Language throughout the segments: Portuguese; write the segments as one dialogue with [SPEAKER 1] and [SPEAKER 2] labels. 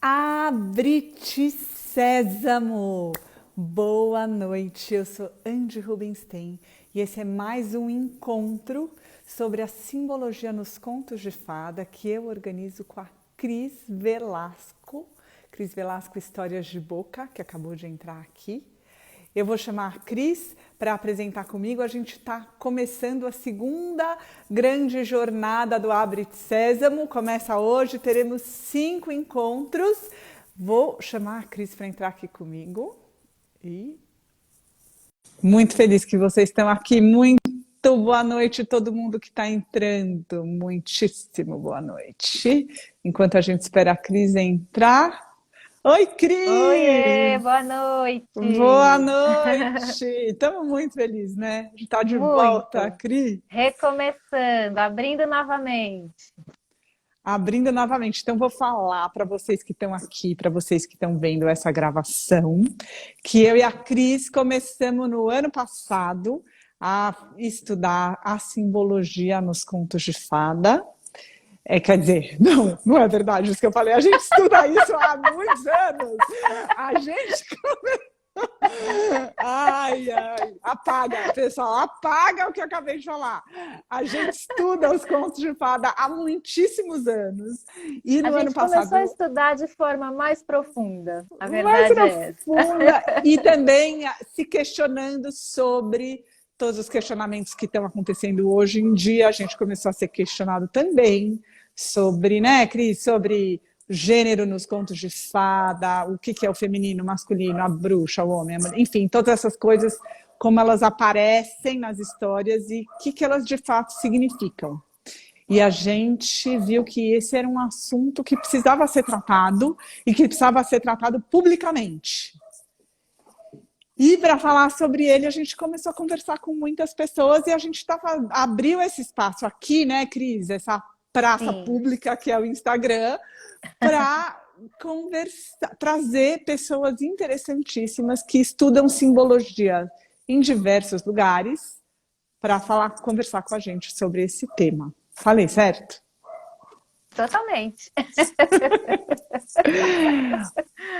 [SPEAKER 1] Abre-te Sésamo! Boa noite, eu sou Andy Rubinstein e esse é mais um encontro sobre a simbologia nos contos de fada que eu organizo com a Cris Velasco. Cris Velasco Histórias de Boca, que acabou de entrar aqui. Eu vou chamar a Cris para apresentar comigo. A gente está começando a segunda grande jornada do Abre-te Sésamo. Começa hoje, teremos 5 encontros. Vou chamar a Cris para entrar aqui comigo. E muito feliz que vocês estão aqui. Muito boa noite todo mundo que está entrando. Muitíssimo boa noite. Enquanto a gente espera a Cris entrar. Oi,
[SPEAKER 2] Oiê,
[SPEAKER 1] Cris!
[SPEAKER 2] boa noite!
[SPEAKER 1] Boa noite! Estamos muito felizes, né? A gente está de volta,
[SPEAKER 2] Muito!
[SPEAKER 1] Cris.
[SPEAKER 2] Recomeçando, abrindo novamente.
[SPEAKER 1] Abrindo novamente. Então, vou falar para vocês que estão aqui, para vocês que estão vendo essa gravação, que eu e a Cris começamos no ano passado a estudar a simbologia nos contos de fada. Quer dizer, não é verdade isso que eu falei. A gente estuda isso há muitos anos. A gente Ai, ai, apaga, pessoal, apaga o que eu acabei de falar. A gente estuda os contos de fada há muitíssimos anos. E
[SPEAKER 2] A
[SPEAKER 1] no ano
[SPEAKER 2] gente começou a
[SPEAKER 1] passado,
[SPEAKER 2] estudar de forma mais profunda, a
[SPEAKER 1] mais
[SPEAKER 2] verdade é essa.
[SPEAKER 1] profunda, e também se questionando sobre todos os questionamentos que estão acontecendo hoje em dia. A gente começou a ser questionado também sobre, né, Cris, sobre gênero nos contos de fada, o que é o feminino, o masculino, a bruxa, o homem, enfim, todas essas coisas, como elas aparecem nas histórias e o que elas de fato significam. E a gente viu que esse era um assunto que precisava ser tratado e que precisava ser tratado publicamente. E para falar sobre ele, a gente começou a conversar com muitas pessoas e a gente abriu esse espaço aqui, né, Cris? Essa praça
[SPEAKER 2] Sim,
[SPEAKER 1] pública que é o Instagram, para conversar, trazer pessoas interessantíssimas que estudam simbologia em diversos lugares para conversar com a gente sobre esse tema. Falei certo?
[SPEAKER 2] totalmente.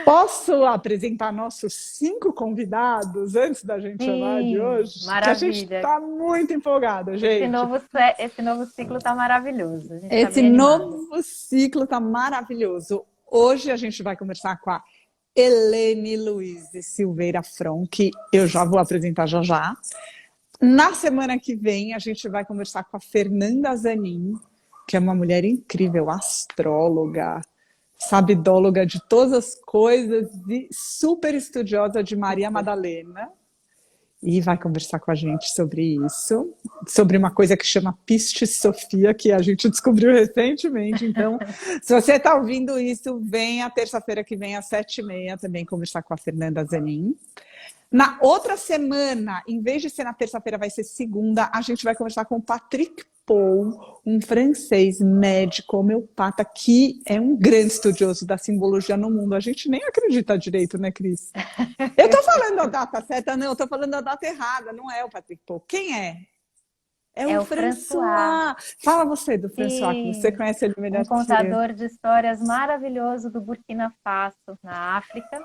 [SPEAKER 1] Posso apresentar nossos 5 convidados antes da gente chamar de
[SPEAKER 2] Sim,
[SPEAKER 1] hoje? Que a gente
[SPEAKER 2] maravilha.
[SPEAKER 1] está muito empolgada,
[SPEAKER 2] Esse
[SPEAKER 1] gente.
[SPEAKER 2] novo, esse novo ciclo está maravilhoso, a gente está
[SPEAKER 1] Esse
[SPEAKER 2] bem animado.
[SPEAKER 1] novo ciclo está maravilhoso. Hoje a gente vai conversar com a Helene Luiz Silveira From, que eu já vou apresentar já já. Na semana que vem, a gente vai conversar com a Fernanda Zanin, que é uma mulher incrível, astróloga, sabidóloga de todas as coisas e super estudiosa de Maria
[SPEAKER 2] Super.
[SPEAKER 1] Madalena. E vai conversar com a gente sobre isso, sobre uma coisa que chama Pistis Sofia, que a gente descobriu recentemente. Então, se você está ouvindo isso, venha terça-feira que vem às 7h30 também conversar com a Fernanda Zanin. Na outra semana, em vez de ser na terça-feira, vai ser segunda, a gente vai conversar com o Patrick Paul, um francês médico homeopata que é um grande estudioso da simbologia no mundo. A gente nem acredita direito, né, Cris? Eu estou falando a data certa, não, eu estou falando a data errada, não é o Patrick Paul. Quem é? É
[SPEAKER 2] É
[SPEAKER 1] o
[SPEAKER 2] o François.
[SPEAKER 1] François. Fala você do François, que você
[SPEAKER 2] Sim,
[SPEAKER 1] conhece ele
[SPEAKER 2] um
[SPEAKER 1] melhor que eu.
[SPEAKER 2] contador de histórias maravilhoso do Burkina Faso, na África.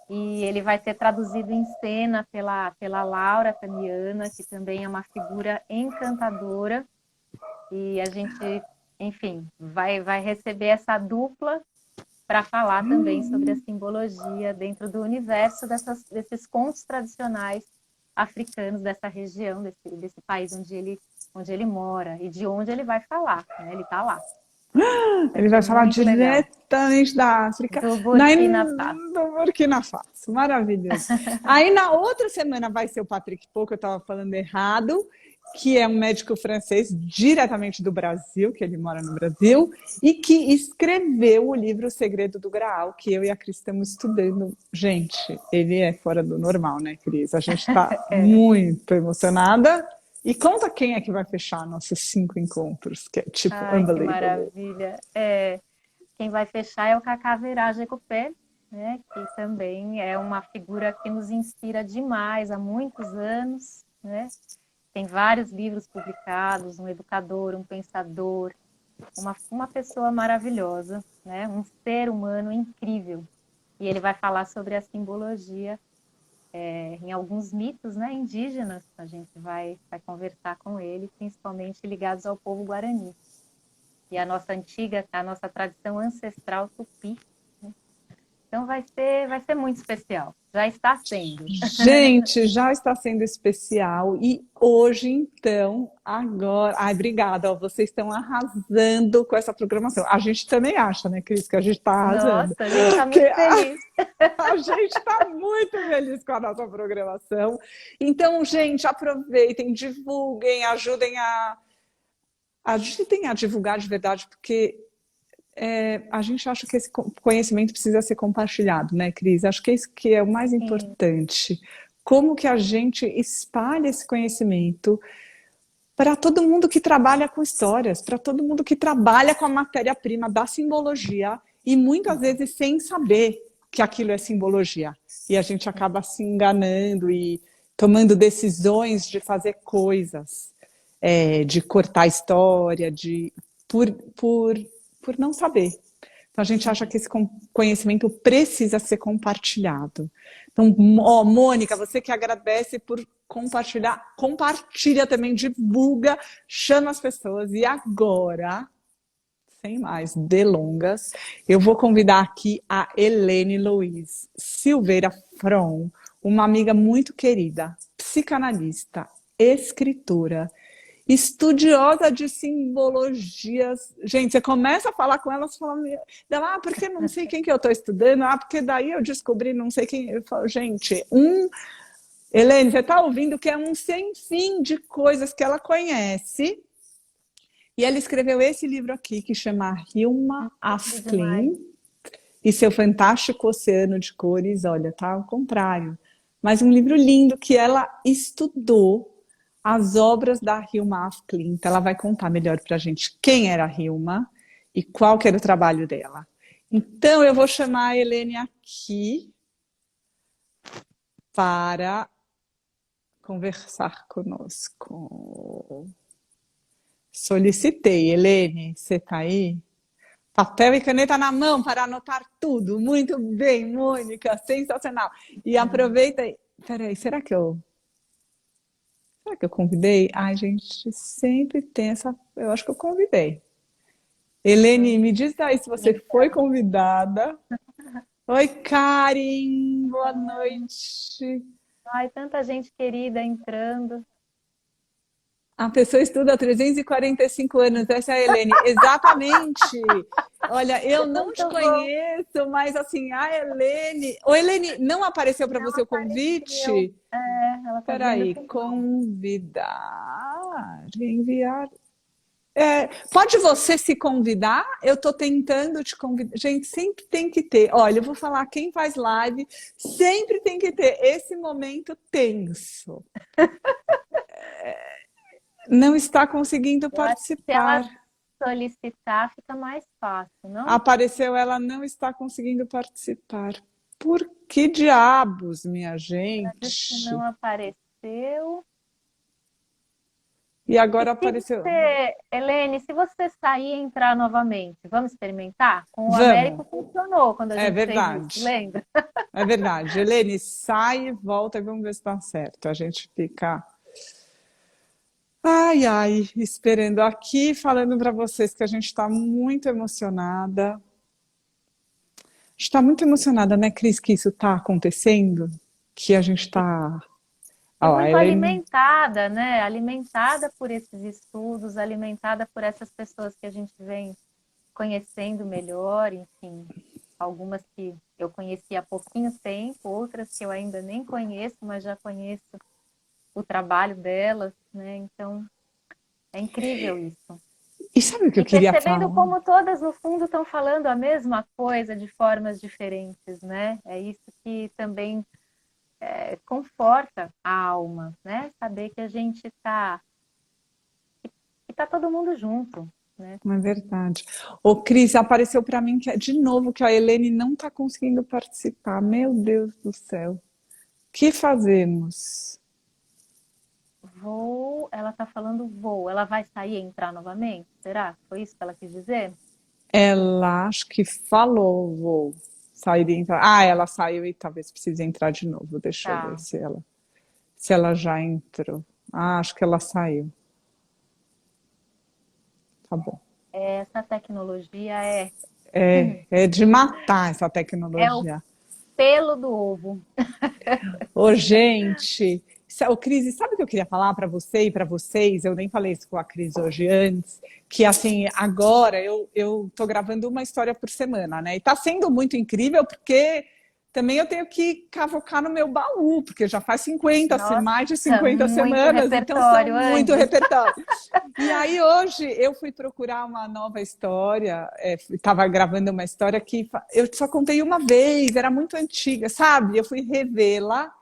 [SPEAKER 2] E ele vai ser traduzido em cena pela Laura Tamiana, que também é uma figura encantadora. E a gente, enfim, vai receber essa dupla para falar também sobre a simbologia dentro do universo desses contos tradicionais africanos dessa região, desse país onde ele mora e de onde ele vai falar, né? Ele está lá. Vai
[SPEAKER 1] Ele vai
[SPEAKER 2] ser
[SPEAKER 1] falar
[SPEAKER 2] muito legal.
[SPEAKER 1] diretamente da África,
[SPEAKER 2] Do
[SPEAKER 1] daí
[SPEAKER 2] Burkina Faso.
[SPEAKER 1] do Burkina Faso. Maravilhoso. Aí na outra semana vai ser o Patrick Paul, que eu estava falando errado, que é um médico francês diretamente do Brasil, que ele mora no Brasil, e que escreveu o livro O Segredo do Graal, que eu e a Cris estamos estudando. Gente, ele é fora do normal, né, Cris? A gente está
[SPEAKER 2] É.
[SPEAKER 1] muito emocionada. E conta quem é que vai fechar nossos 5 encontros, que é tipo
[SPEAKER 2] Ai, que
[SPEAKER 1] unbelievable.
[SPEAKER 2] maravilha. É, quem vai fechar é o Cacá Virage Ecopé, né, que também é uma figura que nos inspira demais há muitos anos, né? Tem vários livros publicados, um educador, um pensador, uma pessoa maravilhosa, né? Um ser humano incrível. E ele vai falar sobre a simbologia em alguns mitos, né, indígenas. A gente vai conversar com ele, principalmente ligados ao povo Guarani. E a nossa tradição ancestral tupi. Então vai ser muito especial. Já está sendo.
[SPEAKER 1] Gente, já está sendo especial e hoje, então, agora. Ai, obrigada, ó, vocês estão arrasando com essa programação. A gente também acha, né, Cris, que a gente está arrasando.
[SPEAKER 2] Nossa, a gente está
[SPEAKER 1] Porque
[SPEAKER 2] muito feliz.
[SPEAKER 1] a gente está muito feliz com a nossa programação. Então, gente, aproveitem, divulguem, ajudem a divulgar de verdade, porque a gente acha que esse conhecimento precisa ser compartilhado, né, Cris? Acho que é isso que é o mais
[SPEAKER 2] Sim,
[SPEAKER 1] importante. Como que a gente espalha esse conhecimento para todo mundo que trabalha com histórias, para todo mundo que trabalha com a matéria-prima da simbologia e muitas vezes sem saber que aquilo é simbologia. E a gente acaba se enganando e tomando decisões de fazer coisas, de cortar a história, por, por, por não saber. Então a gente acha que esse conhecimento precisa ser compartilhado. Então, ó, Mônica, você que agradece por compartilhar, compartilha também, divulga, chama as pessoas. E agora, sem mais delongas, eu vou convidar aqui a Helene Luiz Silveira From, uma amiga muito querida, psicanalista, escritora, estudiosa de simbologias. Gente, você começa a falar com ela, você fala, porque não sei quem que eu estou estudando, porque daí eu descobri não sei quem. Eu falo, gente, Helene, você está ouvindo que é um sem fim de coisas que ela conhece. E ela escreveu esse livro aqui, que chama Hilma af
[SPEAKER 2] demais.
[SPEAKER 1] Klint e seu fantástico oceano de cores. Olha, tá ao contrário. Mas um livro lindo que ela estudou as obras da Hilma af Klint. Ela vai contar melhor para a gente quem era a Hilma e qual que era o trabalho dela. Então, eu vou chamar a Helene aqui para conversar conosco. Solicitei. Helene, você está aí? Papel e caneta na mão para anotar tudo. Muito bem, Mônica, sensacional. E aproveita aí. Peraí, será que eu convidei? Ai, gente, sempre tem essa. Eu acho que eu convidei. Helene, me diz aí se você foi convidada. Oi, Karen, boa noite.
[SPEAKER 2] Ai, tanta gente querida entrando.
[SPEAKER 1] A pessoa estuda há 345 anos, essa é a Helene. Exatamente. Olha, eu não te
[SPEAKER 2] Muito bom.
[SPEAKER 1] conheço, mas assim, a Helene. Ô, Helene, não apareceu para
[SPEAKER 2] Não
[SPEAKER 1] você o
[SPEAKER 2] apareceu.
[SPEAKER 1] convite?
[SPEAKER 2] Ela tá dizendo
[SPEAKER 1] Peraí,
[SPEAKER 2] que não.
[SPEAKER 1] convidar, enviar. Pode você se convidar? Eu estou tentando te convidar. Gente, sempre tem que ter. Olha, eu vou falar, quem faz live sempre tem que ter esse momento tenso. Não está conseguindo
[SPEAKER 2] Eu acho que se ela
[SPEAKER 1] participar.
[SPEAKER 2] solicitar, fica mais fácil, não?
[SPEAKER 1] Apareceu, ela não está conseguindo participar. Por que diabos, minha
[SPEAKER 2] Ela disse que não
[SPEAKER 1] gente?
[SPEAKER 2] apareceu.
[SPEAKER 1] E
[SPEAKER 2] E
[SPEAKER 1] agora
[SPEAKER 2] se
[SPEAKER 1] apareceu.
[SPEAKER 2] você, Helene, se você sair e entrar novamente, vamos experimentar? Com o
[SPEAKER 1] Vamos.
[SPEAKER 2] Américo funcionou quando a
[SPEAKER 1] É
[SPEAKER 2] gente fez isso,
[SPEAKER 1] verdade.
[SPEAKER 2] lembra?
[SPEAKER 1] É verdade. Helene, sai e volta e vamos ver se está certo. A gente fica. Ai, ai, esperando aqui, falando para vocês que a gente está muito emocionada. A gente está muito emocionada, né, Cris, que isso está acontecendo? Que a gente está.
[SPEAKER 2] E
[SPEAKER 1] Ó, a
[SPEAKER 2] muito
[SPEAKER 1] Helene.
[SPEAKER 2] alimentada, né? Alimentada por esses estudos, alimentada por essas pessoas que a gente vem conhecendo melhor, enfim, algumas que eu conheci há pouquinho tempo, outras que eu ainda nem conheço, mas já conheço o trabalho delas, né? Então, é incrível isso.
[SPEAKER 1] E sabe o que eu
[SPEAKER 2] E
[SPEAKER 1] queria
[SPEAKER 2] percebendo
[SPEAKER 1] falar?
[SPEAKER 2] como todas, no fundo, estão falando a mesma coisa de formas diferentes, né? É isso que também conforta a alma, né? Saber que a gente está, que tá todo mundo junto, né?
[SPEAKER 1] É verdade. Ô, Cris, apareceu para mim que de novo que a Helene não está conseguindo participar. Meu Deus do céu. O que fazemos?
[SPEAKER 2] voo, ela tá falando voo. Ela vai sair e entrar novamente? Será? Foi isso que ela quis dizer?
[SPEAKER 1] Ela acho que falou, vou sair e entrar. Ah, ela saiu e talvez precise entrar de novo. Deixa eu ver
[SPEAKER 2] Tá.
[SPEAKER 1] se ela já entrou. Ah, acho que ela saiu. Tá bom.
[SPEAKER 2] Essa tecnologia
[SPEAKER 1] É de matar essa
[SPEAKER 2] é o
[SPEAKER 1] tecnologia.
[SPEAKER 2] pelo do ovo.
[SPEAKER 1] Ô, gente, ô, Cris, sabe o que eu queria falar para você e para vocês? Eu nem falei isso com a Cris hoje antes, que assim, agora eu tô gravando uma história por semana, né? E tá sendo muito incrível porque também eu tenho que cavocar no meu baú, porque já faz
[SPEAKER 2] Nossa,
[SPEAKER 1] mais de 50
[SPEAKER 2] muito
[SPEAKER 1] semanas, então são
[SPEAKER 2] repertório,
[SPEAKER 1] muito
[SPEAKER 2] Andy.
[SPEAKER 1] repertório. E aí hoje eu fui procurar uma nova história, estava gravando uma história que eu só contei uma vez, era muito antiga, sabe? Eu fui revê-la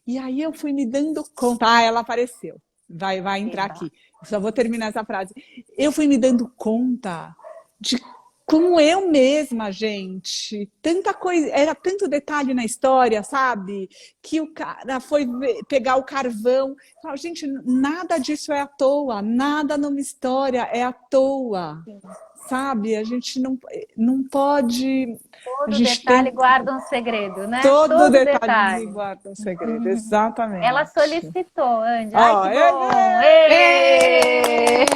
[SPEAKER 1] e aí eu fui me dando conta. Ah, ela apareceu. Vai entrar
[SPEAKER 2] Eba.
[SPEAKER 1] aqui. Só vou terminar essa frase. Eu fui me dando conta de como eu mesma, gente, tanta coisa, era tanto detalhe na história, sabe? Que o cara foi pegar o carvão. Fala, gente, nada disso é à toa, nada numa história é à toa,
[SPEAKER 2] Sim.
[SPEAKER 1] sabe? A gente não pode. A
[SPEAKER 2] Todo
[SPEAKER 1] gente
[SPEAKER 2] detalhe
[SPEAKER 1] tem
[SPEAKER 2] guarda um segredo, né?
[SPEAKER 1] todo
[SPEAKER 2] Todo
[SPEAKER 1] detalhe
[SPEAKER 2] detalhe.
[SPEAKER 1] guarda um segredo,
[SPEAKER 2] Ela
[SPEAKER 1] exatamente.
[SPEAKER 2] solicitou, Andy. Ai,
[SPEAKER 1] Ó,
[SPEAKER 2] que bom! Ê!
[SPEAKER 1] ê!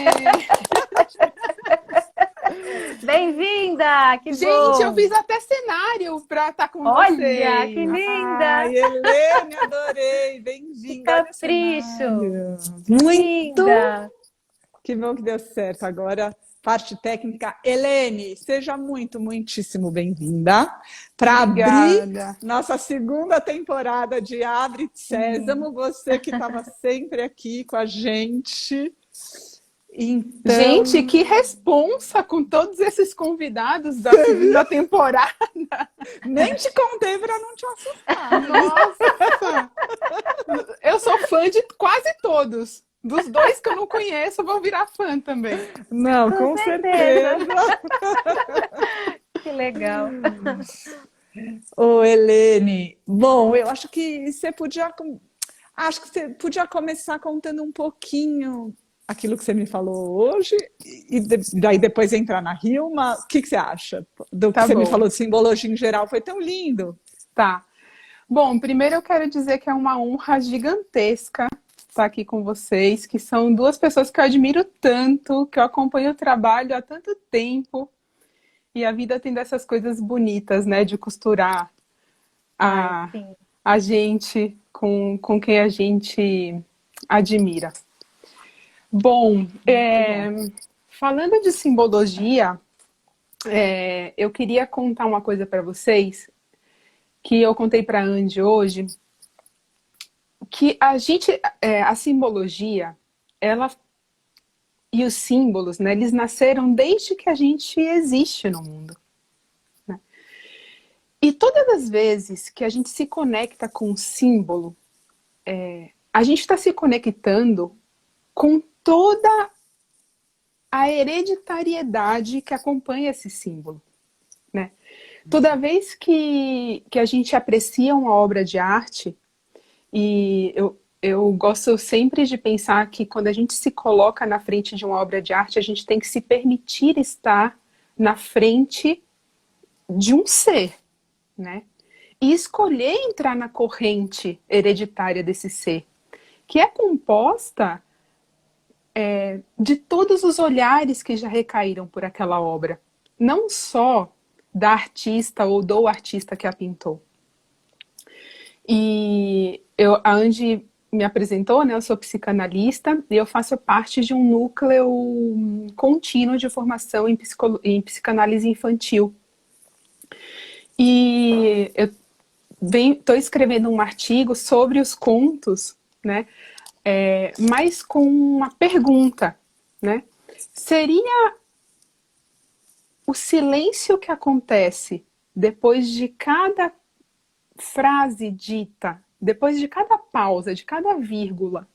[SPEAKER 2] Bem-vinda! Que
[SPEAKER 3] Gente, eu
[SPEAKER 2] bom!
[SPEAKER 3] fiz até cenário para estar com
[SPEAKER 2] Olha, que
[SPEAKER 3] vocês.
[SPEAKER 2] linda!
[SPEAKER 1] Ai, Helene, adorei.
[SPEAKER 2] Que
[SPEAKER 1] Bem-vinda. Olha o
[SPEAKER 2] capricho!
[SPEAKER 1] cenário. Muito.
[SPEAKER 2] Linda!
[SPEAKER 1] Que bom que deu certo. Agora, parte técnica. Helene, seja muitíssimo bem-vinda para abrir
[SPEAKER 3] Obrigada.
[SPEAKER 1] nossa segunda temporada de Abre Sésamo. Você que estava sempre aqui com a gente.
[SPEAKER 3] Gente,
[SPEAKER 1] Então,
[SPEAKER 3] que responsa com todos esses convidados da segunda temporada.
[SPEAKER 1] nem te contei para não te assustar.
[SPEAKER 3] Nossa! Eu sou fã de quase todos. Dos dois que eu não conheço, eu vou virar fã também.
[SPEAKER 1] Não,
[SPEAKER 2] Com
[SPEAKER 1] com
[SPEAKER 2] certeza!
[SPEAKER 1] certeza.
[SPEAKER 2] Que legal!
[SPEAKER 1] Ô, Helene, bom, eu acho que você podia começar contando um pouquinho aquilo que você me falou hoje e daí depois entrar na Hilma. O que que você acha do que
[SPEAKER 3] Tá
[SPEAKER 1] você me
[SPEAKER 3] bom,
[SPEAKER 1] falou de simbologia em geral? Foi tão lindo.
[SPEAKER 3] tá. Bom, primeiro eu quero dizer que é uma honra gigantesca estar aqui com vocês, que são duas pessoas que eu admiro tanto, que eu acompanho o trabalho há tanto tempo. E a vida tem dessas coisas bonitas, né? De costurar
[SPEAKER 2] Ai,
[SPEAKER 3] a,
[SPEAKER 2] sim.
[SPEAKER 3] a gente com quem a gente admira. Bom,
[SPEAKER 1] Muito bom.
[SPEAKER 3] falando de simbologia, eu queria contar uma coisa para vocês que eu contei para a Andy hoje, que a simbologia, ela e os símbolos, né? Eles nasceram desde que a gente existe no mundo. E todas as vezes que a gente se conecta com um símbolo, a gente está se conectando com toda a hereditariedade que acompanha esse símbolo, né? Toda vez que a gente aprecia uma obra de arte, e eu gosto sempre de pensar que quando a gente se coloca na frente de uma obra de arte, a gente tem que se permitir estar na frente de um ser, né? E escolher entrar na corrente hereditária desse ser, que é composta de todos os olhares que já recaíram por aquela obra, não só da artista ou do artista que a pintou. E a Andy me apresentou, né? Eu sou psicanalista e eu faço parte de um núcleo contínuo de formação em psicanálise infantil. E eu estou escrevendo um artigo sobre os contos, né? Mas com uma pergunta, né? Seria o silêncio que acontece depois de cada frase dita, depois de cada pausa, de cada vírgula,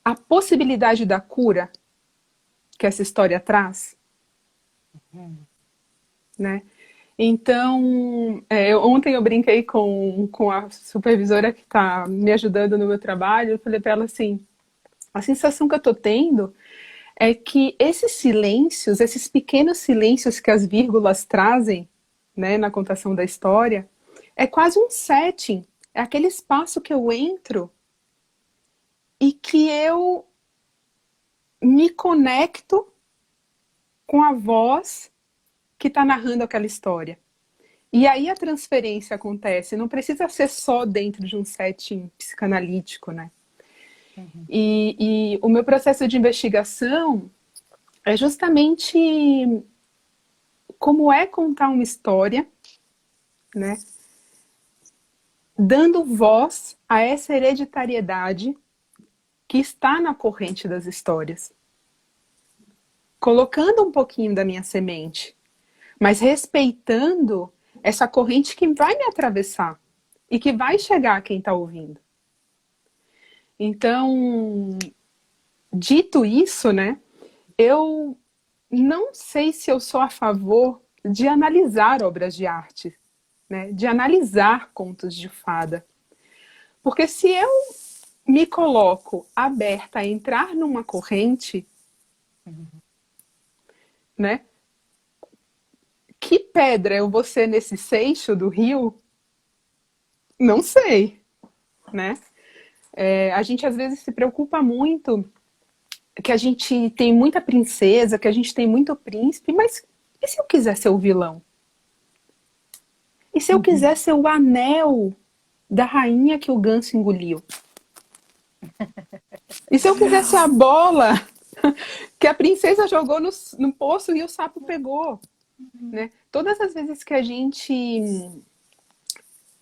[SPEAKER 3] a possibilidade da cura que essa história traz? Né? Então, ontem eu brinquei com a supervisora que está me ajudando no meu trabalho, eu falei para ela assim, A sensação que eu tô tendo é que esses silêncios, esses pequenos silêncios que as vírgulas trazem, né, na contação da história, é quase um setting. É aquele espaço que eu entro e que eu me conecto com a voz que está narrando aquela história. E aí a transferência acontece. Não precisa ser só dentro de um setting psicanalítico, né? E o meu processo de investigação é justamente como é contar uma história, né? Dando voz a essa hereditariedade que está na corrente das histórias. Colocando um pouquinho da minha semente, mas respeitando essa corrente que vai me atravessar e que vai chegar a quem está ouvindo. Então, dito isso, né, eu não sei se eu sou a favor de analisar obras de arte, né, de analisar contos de fada. Porque se eu me coloco aberta a entrar numa corrente, né, que pedra eu vou ser nesse seixo do rio? Não sei, né? A gente às vezes se preocupa muito que a gente tem muita princesa, que a gente tem muito príncipe, mas e se eu quiser ser o vilão? E se eu quiser ser o anel da rainha que o ganso engoliu? E se eu quiser ser a bola que a princesa jogou no poço e o sapo pegou? Né? Todas as vezes que a gente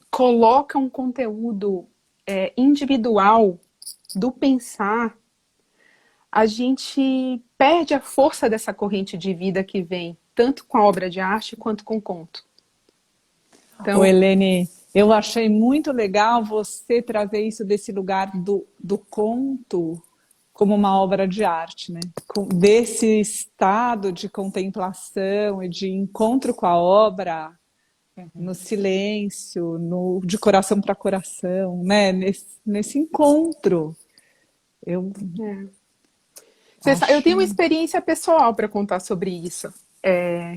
[SPEAKER 3] coloca um conteúdo individual do pensar, a gente perde a força dessa corrente de vida que vem, tanto com a obra de arte quanto com o conto.
[SPEAKER 1] Então, Helene, eu achei muito legal você trazer isso desse lugar do conto como uma obra de arte, né? Desse estado de contemplação e de encontro com a obra, no silêncio, de coração para coração, né? Nesse encontro. Eu
[SPEAKER 3] tenho uma experiência pessoal para contar sobre isso.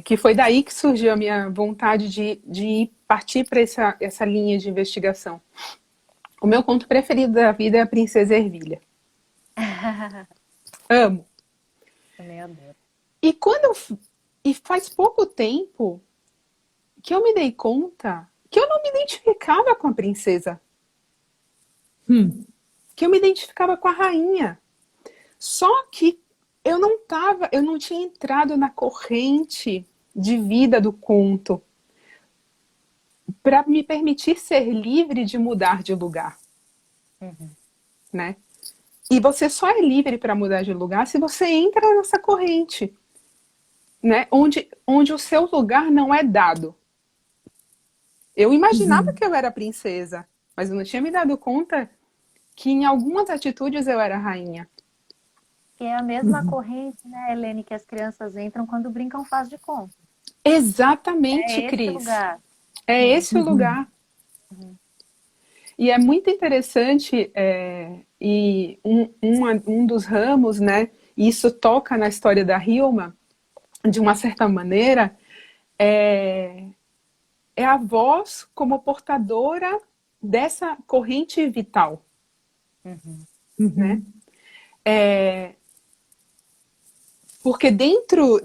[SPEAKER 3] Que foi daí que surgiu a minha vontade de partir para essa linha de investigação. O meu conto preferido da vida é a Princesa Ervilha. Amo.
[SPEAKER 2] Também adoro.
[SPEAKER 3] E faz pouco tempo que eu me dei conta que eu não me identificava com a princesa. Que eu me identificava com a rainha. Só que eu não tinha entrado na corrente de vida do conto para me permitir ser livre de mudar de lugar. Né? E você só é livre para mudar de lugar se você entra nessa corrente, né? Onde o seu lugar não é dado. Eu imaginava que eu era princesa, mas eu não tinha me dado conta que em algumas atitudes eu era rainha.
[SPEAKER 2] Que é a mesma corrente, né, Helene, que as crianças entram quando brincam faz de conta.
[SPEAKER 3] Exatamente,
[SPEAKER 2] É
[SPEAKER 3] Cris.
[SPEAKER 2] esse lugar.
[SPEAKER 3] É esse o lugar. E é muito interessante, e um dos ramos, né, e isso toca na história da Hilma, de uma certa maneira, é a voz como portadora dessa corrente vital. Né? Porque dentro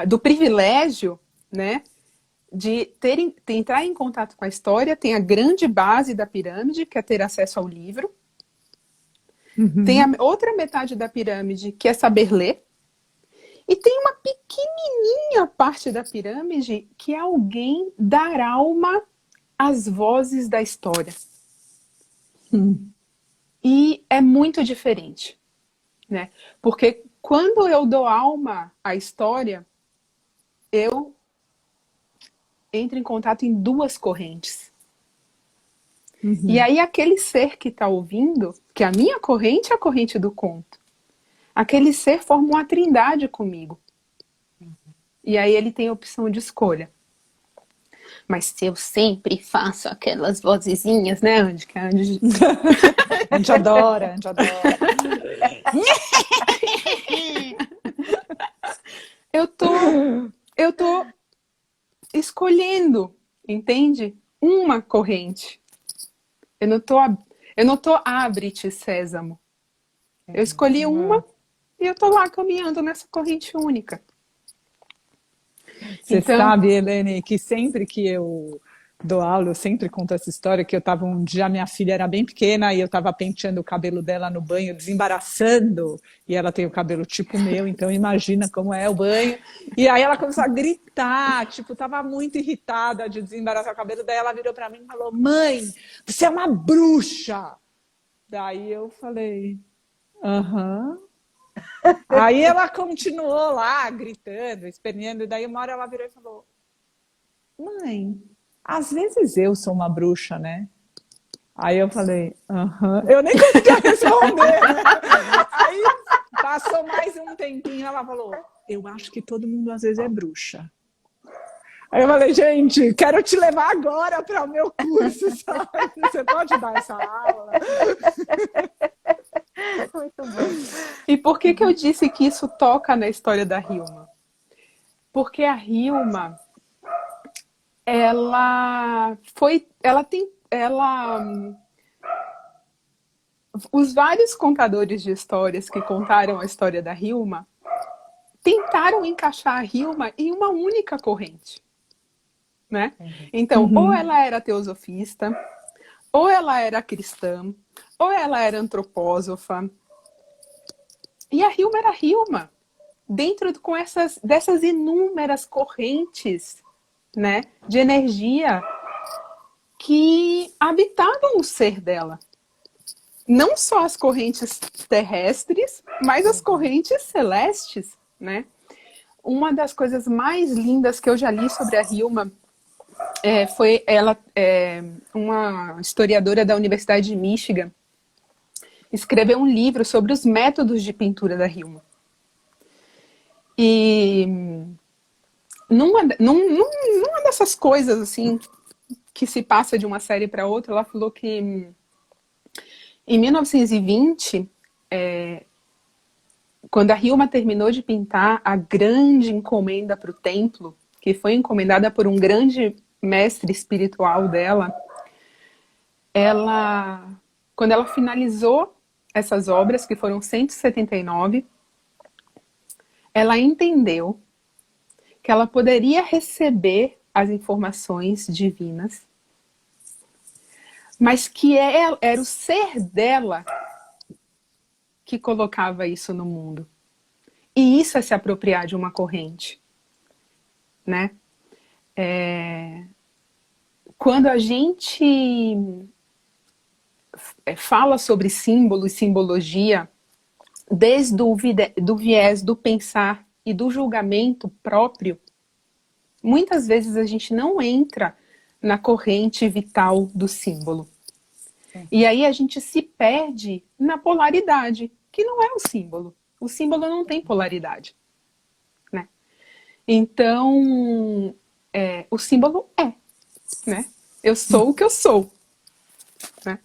[SPEAKER 3] do privilégio, né, de entrar em contato com a história, tem a grande base da pirâmide, que é ter acesso ao livro. Tem a outra metade da pirâmide, que é saber ler. E tem uma pequenininha parte da pirâmide, que é alguém dar alma às vozes da história. E é muito diferente, né? Porque quando eu dou alma à história, eu entro em contato em duas correntes. E aí aquele ser que está ouvindo, que a minha corrente é a corrente do conto, aquele ser forma uma trindade comigo. E aí ele tem a opção de escolha. Mas se eu sempre faço aquelas vozezinhas, né, Andy? Que a Andy...
[SPEAKER 1] A gente adora, a gente adora.
[SPEAKER 3] Eu tô escolhendo, entende? Uma corrente. Eu não tô abre-te, sésamo. Eu escolhi uma e eu tô lá caminhando nessa corrente única.
[SPEAKER 1] Você
[SPEAKER 3] Então,
[SPEAKER 1] sabe, Helene, que sempre que eu dou aula, eu sempre conto essa história, que eu estava um dia, minha filha era bem pequena, e eu estava penteando o cabelo dela no banho, desembaraçando, e ela tem o cabelo tipo meu, então imagina como é o banho. E aí ela começou a gritar, tipo, estava muito irritada de desembaraçar o cabelo, daí ela virou para mim e falou: mãe, você é uma bruxa! Daí eu falei: aham. Aí ela continuou lá, gritando, esperneando, e daí uma hora ela virou e falou: mãe, às vezes eu sou uma bruxa, né? Aí eu falei: aham. Eu nem conseguia responder. Aí passou mais um tempinho, ela falou: eu acho que todo mundo às vezes é bruxa. Aí eu falei: gente, quero te levar agora para o meu curso, sabe? Você pode dar essa aula?
[SPEAKER 2] Muito bom.
[SPEAKER 3] e por que eu disse que isso toca na história da Hilma? Porque a Hilma, os vários contadores de histórias que contaram a história da Hilma tentaram encaixar a Hilma em uma única corrente, né? Então, ou ela era teosofista, ou ela era cristã, ou ela era antropósofa. E a Hilma era Hilma, dentro dessas inúmeras correntes, né, de energia que habitavam o ser dela. Não só as correntes terrestres, mas as correntes celestes, né? Uma das coisas mais lindas que eu já li sobre a Hilma foi ela, uma historiadora da Universidade de Michigan, escreveu um livro sobre os métodos de pintura da Hilma. E numa dessas coisas assim que se passa de uma série para outra, ela falou que em 1920, quando a Hilma terminou de pintar a grande encomenda para o templo, que foi encomendada por um grande mestre espiritual dela, quando ela finalizou essas obras, que foram 179, ela entendeu que ela poderia receber as informações divinas, mas que era o ser dela que colocava isso no mundo. E isso é se apropriar de uma corrente, né? Quando a gente fala sobre símbolo e simbologia, desde do viés do pensar e do julgamento próprio, muitas vezes a gente não entra na corrente vital do símbolo. E aí a gente se perde na polaridade, que não é o símbolo. O símbolo não tem polaridade, né? Então, o símbolo né? Eu sou o que eu sou, né?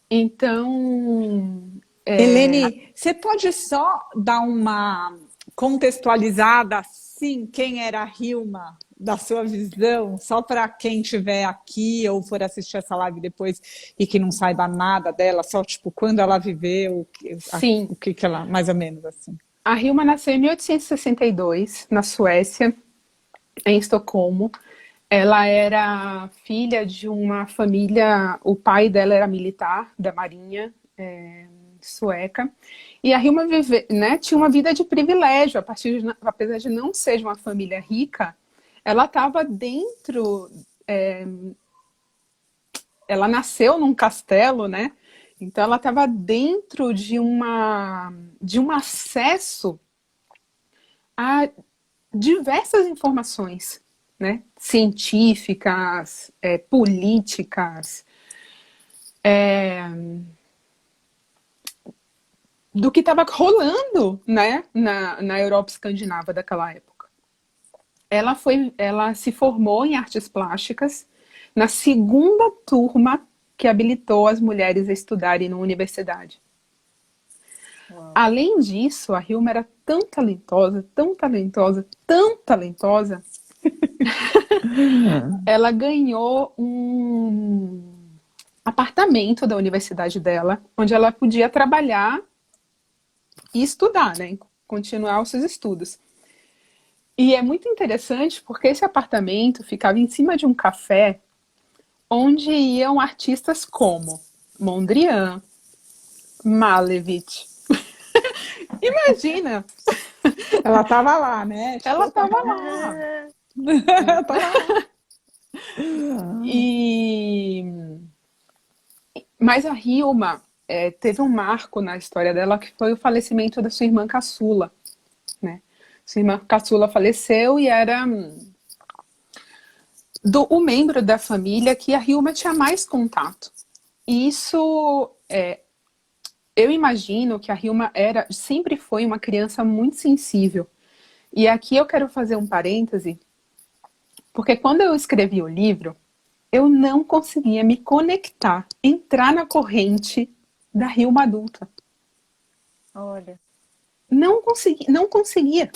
[SPEAKER 3] Então...
[SPEAKER 1] Helene, você pode só dar uma contextualizada, assim, quem era a Hilma, da sua visão, só para quem estiver aqui ou for assistir essa live depois e que não saiba nada dela, só tipo quando ela viveu,
[SPEAKER 3] Sim.
[SPEAKER 1] o que ela, mais ou menos assim.
[SPEAKER 3] A Hilma nasceu em 1862, na Suécia, em Estocolmo. Ela era filha de uma família, o pai dela era militar da Marinha sueca. E a Hilma tinha uma vida de privilégio, apesar de não ser de uma família rica, ela estava dentro... ela nasceu num castelo, né? Então ela estava dentro de um acesso a diversas informações, né? Científicas, políticas, do que estava rolando, né? na Europa escandinava daquela época. ela se formou em artes plásticas na segunda turma que habilitou as mulheres a estudarem na universidade.
[SPEAKER 2] Uau.
[SPEAKER 3] Além disso, a Hilma era tão talentosa, tão talentosa, tão talentosa, ela ganhou um apartamento da universidade dela, onde ela podia trabalhar e estudar, né? Continuar os seus estudos. E é muito interessante porque esse apartamento ficava em cima de um café onde iam artistas como Mondrian, Malevich. Imagina!
[SPEAKER 1] Ela tava lá, né? Tipo,
[SPEAKER 3] Ela estava lá.
[SPEAKER 1] Ela tava lá.
[SPEAKER 3] Mas a Hilma teve um marco na história dela que foi o falecimento da sua irmã caçula, né? Sua irmã caçula faleceu e era o membro da família que a Hilma tinha mais contato. E isso, eu imagino que a Hilma sempre foi uma criança muito sensível. E aqui eu quero fazer um parêntese, porque quando eu escrevi o livro, eu não conseguia me conectar, entrar na corrente da Hilma adulta.
[SPEAKER 2] Olha.
[SPEAKER 3] Não conseguia.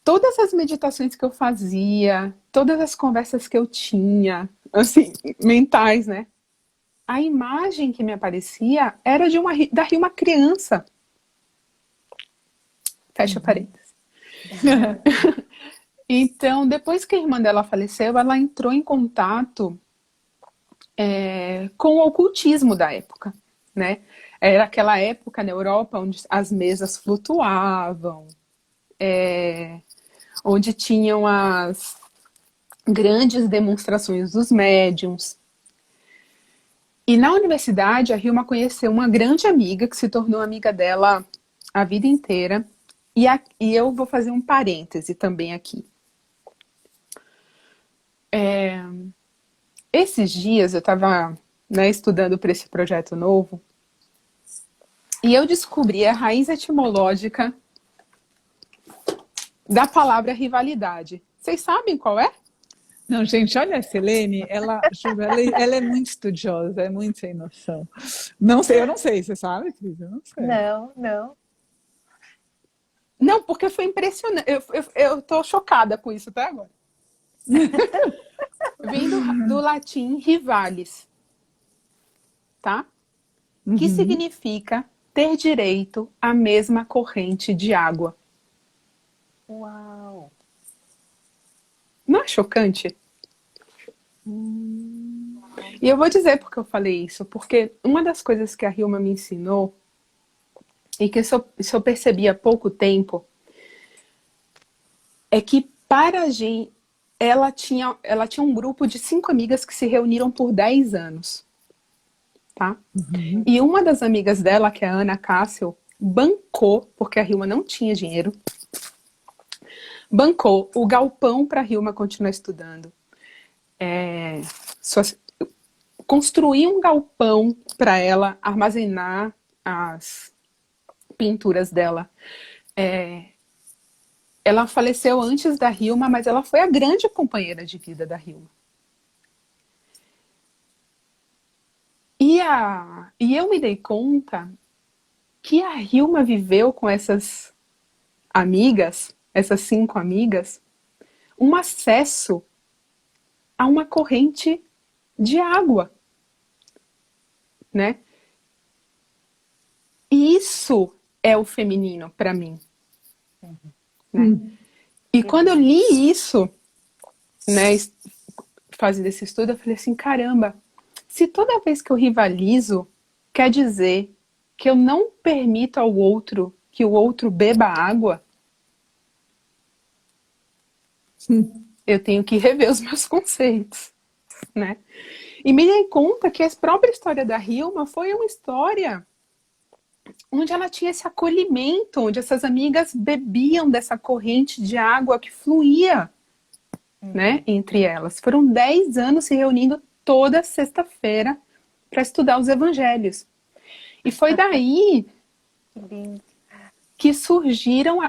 [SPEAKER 3] Todas as meditações que eu fazia, todas as conversas que eu tinha, assim, mentais, né? A imagem que me aparecia era da Hilma criança. Fecha parênteses. Então, depois que a irmã dela faleceu, ela entrou em contato com o ocultismo da época, né? Era aquela época na Europa onde as mesas flutuavam, onde tinham as grandes demonstrações dos médiums. E na universidade, a Hilma conheceu uma grande amiga que se tornou amiga dela a vida inteira. E eu vou fazer um parêntese também aqui. Esses dias eu estava estudando para esse projeto novo e eu descobri a raiz etimológica da palavra rivalidade. Vocês sabem qual é?
[SPEAKER 1] Não, gente, olha a Selene, juro, ela é muito estudiosa, é muito sem noção. Não sei, eu não sei, você sabe, Cris? Eu não sei.
[SPEAKER 2] Não.
[SPEAKER 3] Não, porque foi impressionante. Eu tô chocada com isso até agora. Vem do latim rivalis, tá? Que significa ter direito à mesma corrente de água.
[SPEAKER 2] Uau.
[SPEAKER 3] Não é chocante? E eu vou dizer porque eu falei isso. Porque uma das coisas que a Hilma me ensinou, e que isso eu percebi há pouco tempo, é que para a gente, ela tinha um grupo de 5 amigas que se reuniram por 10 anos. Tá? E uma das amigas dela, que é a Ana Cássio, bancou, porque a Hilma não tinha dinheiro, bancou o galpão para a Hilma continuar estudando. Construir um galpão para ela armazenar as pinturas dela. Ela faleceu antes da Hilma, mas ela foi a grande companheira de vida da Hilma. E eu me dei conta que a Hilma viveu com essas amigas, essas 5 amigas, um acesso a uma corrente de água, né? E isso é o feminino para mim. Né? E quando eu li isso, né, fazendo esse estudo, eu falei assim, caramba, se toda vez que eu rivalizo, quer dizer que eu não permito ao outro que o outro beba água, eu tenho que rever os meus conceitos, né? E me dei conta que a própria história da Hilma foi uma história onde ela tinha esse acolhimento, onde essas amigas bebiam dessa corrente de água que fluía, né, entre elas. Foram 10 anos se reunindo toda sexta-feira para estudar os evangelhos. E foi daí que surgiram,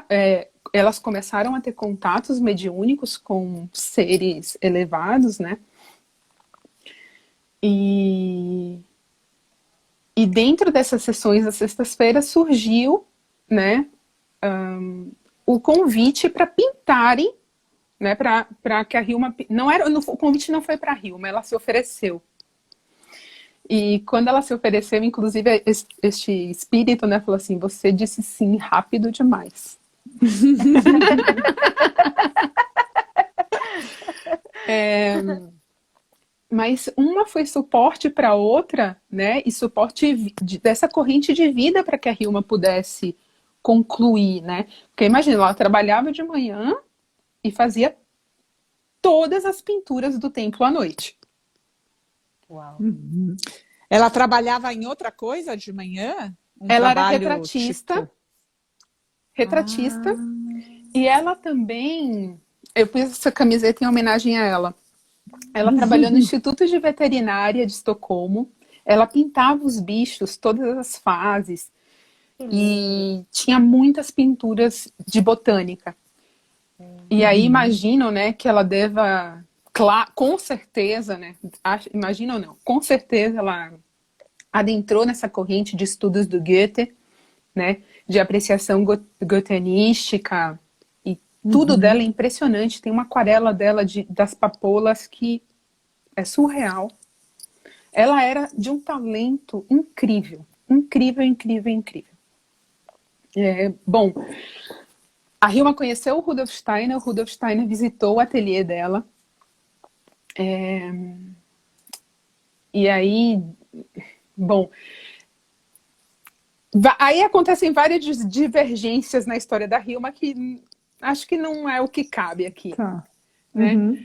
[SPEAKER 3] elas começaram a ter contatos mediúnicos com seres elevados, né? E dentro dessas sessões das sextas-feiras surgiu, né, o convite para pintarem, né, para que a Hilma... o convite não foi para a Hilma, ela se ofereceu. E quando ela se ofereceu, inclusive, este espírito, né, falou assim, você disse sim rápido demais. Mas uma foi suporte para a outra, né? E suporte dessa corrente de vida para que a Hilma pudesse concluir, né? Porque imagina, ela trabalhava de manhã e fazia todas as pinturas do templo à noite.
[SPEAKER 2] Uau.
[SPEAKER 1] Uhum. Ela trabalhava em outra coisa de manhã?
[SPEAKER 3] Ela era retratista. Retratista. E ela também... Eu pus essa camiseta em homenagem a ela. Ela trabalhou no Instituto de Veterinária de Estocolmo. Ela pintava os bichos, todas as fases. E tinha muitas pinturas de botânica. E aí imaginam, né, que ela deva... com certeza, né? Imaginam não. Com certeza ela adentrou nessa corrente de estudos do Goethe, né? De apreciação goetheanística. Tudo dela é impressionante. Tem uma aquarela dela das papoulas que é surreal. Ela era de um talento incrível. Incrível, incrível, incrível. Bom, a Hilma conheceu o Rudolf Steiner visitou o ateliê dela. E aí, bom... Aí acontecem várias divergências na história da Hilma que... acho que não é o que cabe aqui.
[SPEAKER 1] Tá.
[SPEAKER 3] Né?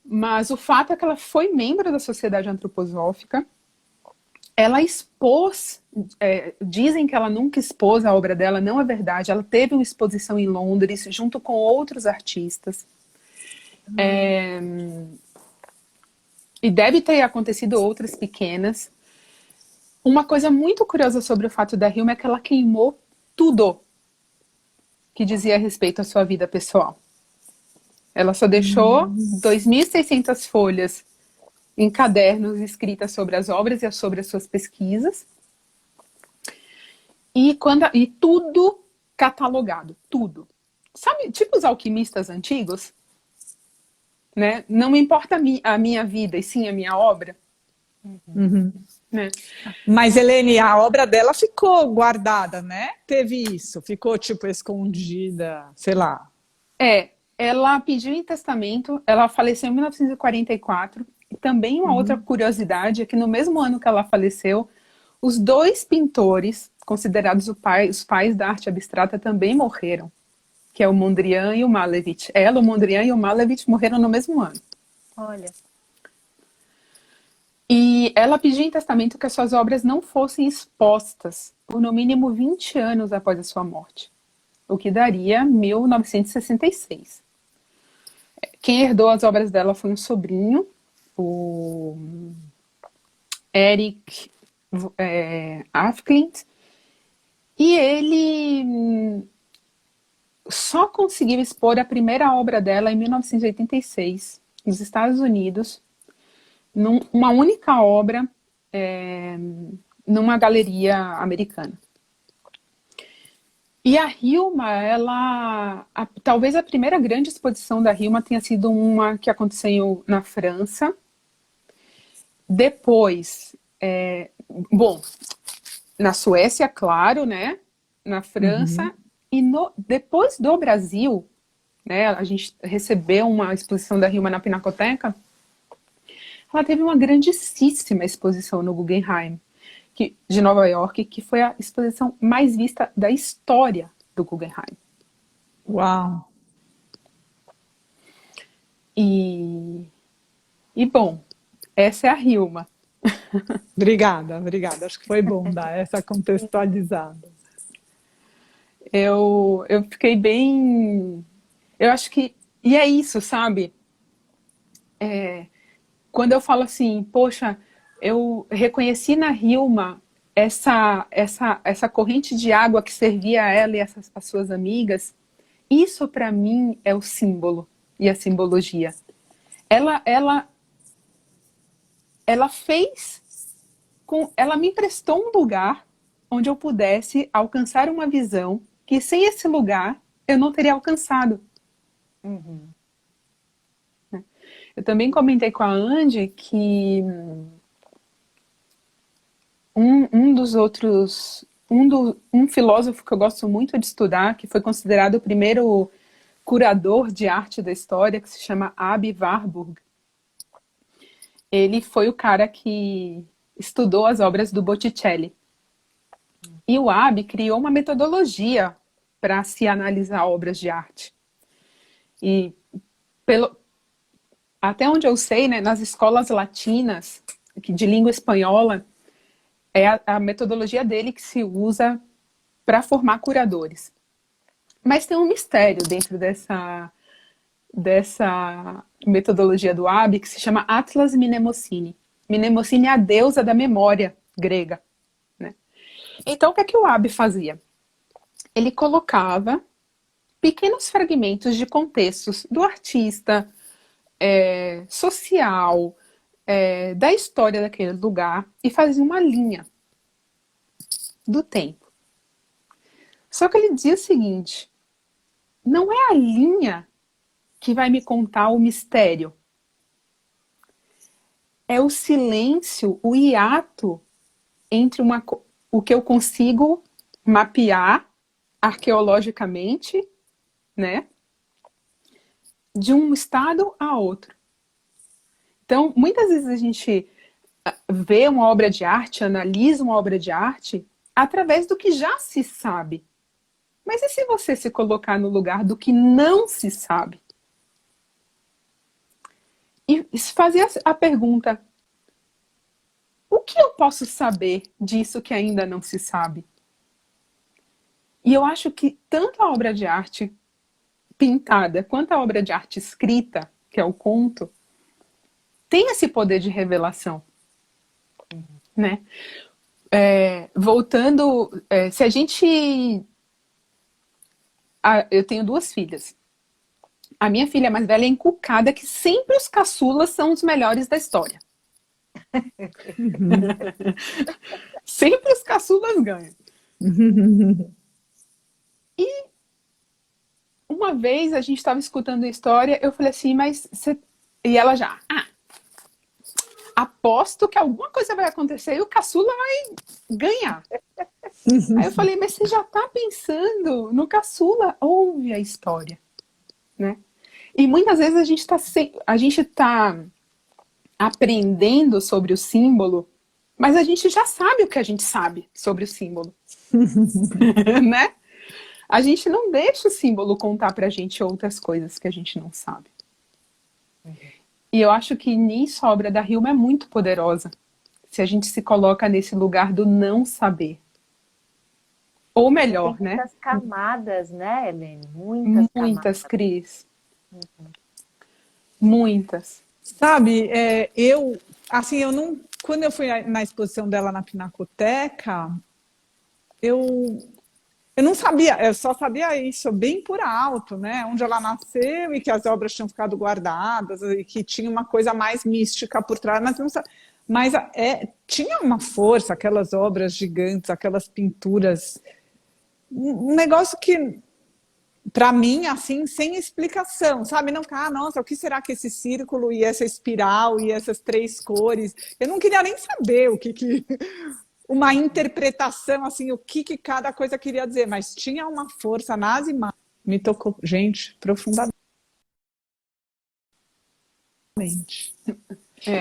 [SPEAKER 3] Mas o fato é que ela foi membro da Sociedade Antroposófica. Ela expôs... dizem que ela nunca expôs a obra dela, não é verdade. Ela teve uma exposição em Londres, junto com outros artistas. E deve ter acontecido outras pequenas. Uma coisa muito curiosa sobre o fato da Hilma é que ela queimou tudo que dizia a respeito à sua vida pessoal. Ela só deixou 2.600 folhas em cadernos escritas sobre as obras e sobre as suas pesquisas. E tudo catalogado, tudo. Sabe, tipo os alquimistas antigos? Né? Não me importa a minha vida, e sim a minha obra. Né?
[SPEAKER 1] Mas, Helene, a obra dela ficou guardada, né? Teve isso, ficou tipo escondida, sei lá.
[SPEAKER 3] Ela pediu em testamento, ela faleceu em 1944, e também uma outra curiosidade é que no mesmo ano que ela faleceu, os dois pintores, considerados os pais da arte abstrata, também morreram, que é o Mondrian e o Malevich. O Mondrian e o Malevich morreram no mesmo ano.
[SPEAKER 2] Olha...
[SPEAKER 3] E ela pediu em testamento que as suas obras não fossem expostas por no mínimo 20 anos após a sua morte, o que daria 1966. Quem herdou as obras dela foi um sobrinho, o Eric Afklint, e ele só conseguiu expor a primeira obra dela em 1986, nos Estados Unidos, uma única obra numa galeria americana. E a Hilma, talvez a primeira grande exposição da Hilma tenha sido uma que aconteceu na França. Depois, na Suécia, claro, né? Na França. E depois do Brasil, né? A gente recebeu uma exposição da Hilma na Pinacoteca. Ela teve uma grandíssima exposição no Guggenheim, de Nova York, que foi a exposição mais vista da história do Guggenheim.
[SPEAKER 1] Uau!
[SPEAKER 3] E bom, essa é a Hilma.
[SPEAKER 1] Obrigada. Acho que foi bom dar essa contextualizada.
[SPEAKER 3] Eu fiquei bem... Eu acho que... E é isso, sabe? Quando eu falo assim, poxa, eu reconheci na Hilma essa corrente de água que servia a ela e as suas amigas, Isso para mim é o símbolo e a simbologia. Ela fez ela me emprestou um lugar onde eu pudesse alcançar uma visão que sem esse lugar eu não teria alcançado.
[SPEAKER 2] Uhum.
[SPEAKER 3] Eu também comentei com a Andy que um filósofo que eu gosto muito de estudar, que foi considerado o primeiro curador de arte da história, que se chama Aby Warburg. Ele foi o cara que estudou as obras do Botticelli. E o Aby criou uma metodologia para se analisar obras de arte. E até onde eu sei, né, nas escolas latinas, de língua espanhola, é a metodologia dele que se usa para formar curadores. Mas tem um mistério dentro dessa metodologia do Aby que se chama Atlas Mnemosine. Mnemosine é a deusa da memória grega, né? Então, o que é que o Aby fazia? Ele colocava pequenos fragmentos de contextos do artista, social, da história daquele lugar e fazia uma linha do tempo. Só que ele dizia o seguinte: não é a linha que vai me contar o mistério. É o silêncio, o hiato entre o que eu consigo mapear arqueologicamente, né, de um estado a outro. Então, muitas vezes a gente vê uma obra de arte, analisa uma obra de arte através do que já se sabe. Mas e se você se colocar no lugar do que não se sabe? E fazer a pergunta: o que eu posso saber disso que ainda não se sabe? E eu acho que tanto a obra de arte pintada quanto a obra de arte escrita, que é o conto, tem esse poder de revelação, né? Voltando, se a gente... eu tenho 2 filhas. A minha filha mais velha é encucada que sempre os caçulas são os melhores da história. Sempre os caçulas ganham. E uma vez a gente estava escutando a história, eu falei assim, mas você... E ela já, aposto que alguma coisa vai acontecer e o caçula vai ganhar. Aí eu falei, mas você já está pensando no caçula? Ouve a história, né? E muitas vezes a gente tá aprendendo sobre o símbolo, mas a gente já sabe o que a gente sabe sobre o símbolo. Né? A gente não deixa o símbolo contar pra gente outras coisas que a gente não sabe. E eu acho que nisso a obra da Hilma é muito poderosa, se a gente se coloca nesse lugar do não saber. Ou melhor,
[SPEAKER 2] tem muitas camadas, né, Helene?
[SPEAKER 3] Muitas, Cris. Muitas.
[SPEAKER 1] Sabe, eu não, quando eu fui na exposição dela na Pinacoteca, eu não sabia, eu só sabia isso bem por alto, né? Onde ela nasceu e que as obras tinham ficado guardadas e que tinha uma coisa mais mística por trás, mas não sabia. Mas tinha uma força, aquelas obras gigantes, aquelas pinturas, um negócio que, para mim, assim, sem explicação, sabe? Não, nossa, o que será que esse círculo e essa espiral e essas 3 cores? Eu não queria nem saber o que uma interpretação, assim, o que cada coisa queria dizer, mas tinha uma força nas imagens, me tocou, gente, profundamente.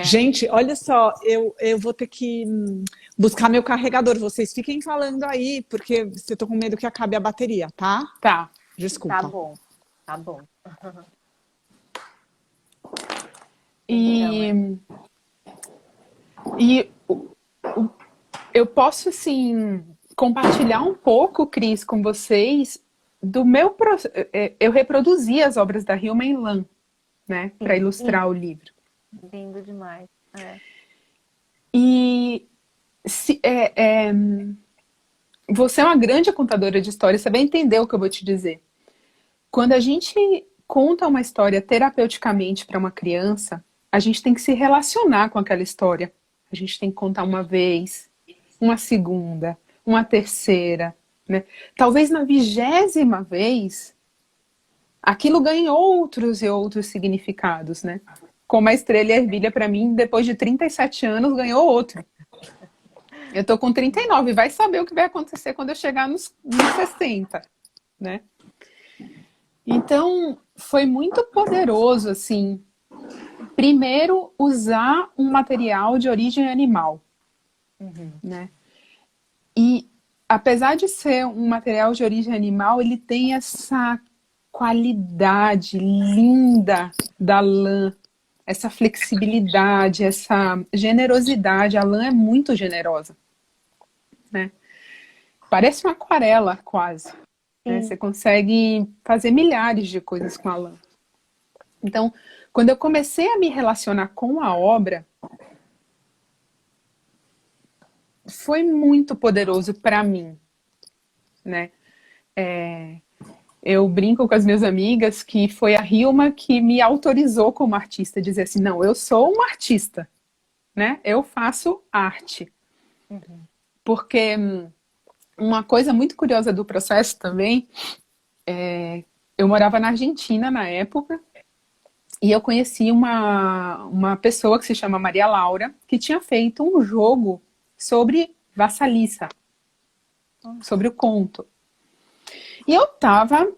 [SPEAKER 1] Gente, olha só, eu vou ter que buscar meu carregador. Vocês fiquem falando aí, porque eu tô com medo que acabe a bateria, tá?
[SPEAKER 3] Tá.
[SPEAKER 1] Desculpa.
[SPEAKER 2] Tá bom, tá bom.
[SPEAKER 3] E eu posso, assim, compartilhar um pouco, Cris, com vocês, do meu processo. Eu reproduzi as obras da Hilma em lã, né, para ilustrar o livro.
[SPEAKER 2] Lindo demais.
[SPEAKER 3] E você é uma grande contadora de histórias, você vai entender o que eu vou te dizer. Quando a gente conta uma história terapeuticamente para uma criança, a gente tem que se relacionar com aquela história. A gente tem que contar uma vez, uma segunda, uma terceira, né? Talvez na 20ª vez, aquilo ganhe outros e outros significados, né? Como a estrela e a ervilha, para mim, depois de 37 anos, ganhou outro. Eu tô com 39, vai saber o que vai acontecer quando eu chegar nos 60, né? Então, foi muito poderoso, assim, primeiro usar um material de origem animal, né? E apesar de ser um material de origem animal, ele tem essa qualidade linda da lã, essa flexibilidade, essa generosidade. A lã é muito generosa, né? Parece uma aquarela, quase. Né? Você consegue fazer milhares de coisas com a lã. Então, quando eu comecei a me relacionar com a obra, foi muito poderoso para mim, né? Eu brinco com as minhas amigas que foi a Hilma que me autorizou como artista, dizer assim, não, eu sou uma artista, né? Eu faço arte. Porque uma coisa muito curiosa do processo também, eu morava na Argentina na época, e eu conheci uma pessoa que se chama Maria Laura, que tinha feito um jogo sobre Vassalissa, sobre o conto. E eu tava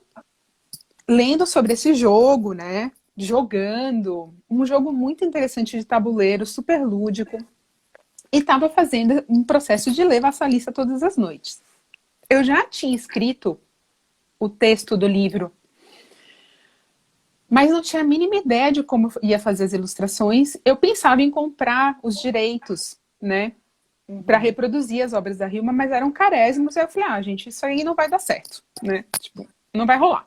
[SPEAKER 3] lendo sobre esse jogo, né? Jogando. Um jogo muito interessante de tabuleiro, super lúdico. E tava fazendo um processo de ler Vassalissa todas as noites. Eu já tinha escrito o texto do livro, mas não tinha a mínima ideia de como ia fazer as ilustrações. Eu pensava em comprar os direitos, né? Para reproduzir as obras da Hilma, mas eram carésimos. Aí eu falei, gente, isso aí não vai dar certo, né? Tipo, não vai rolar.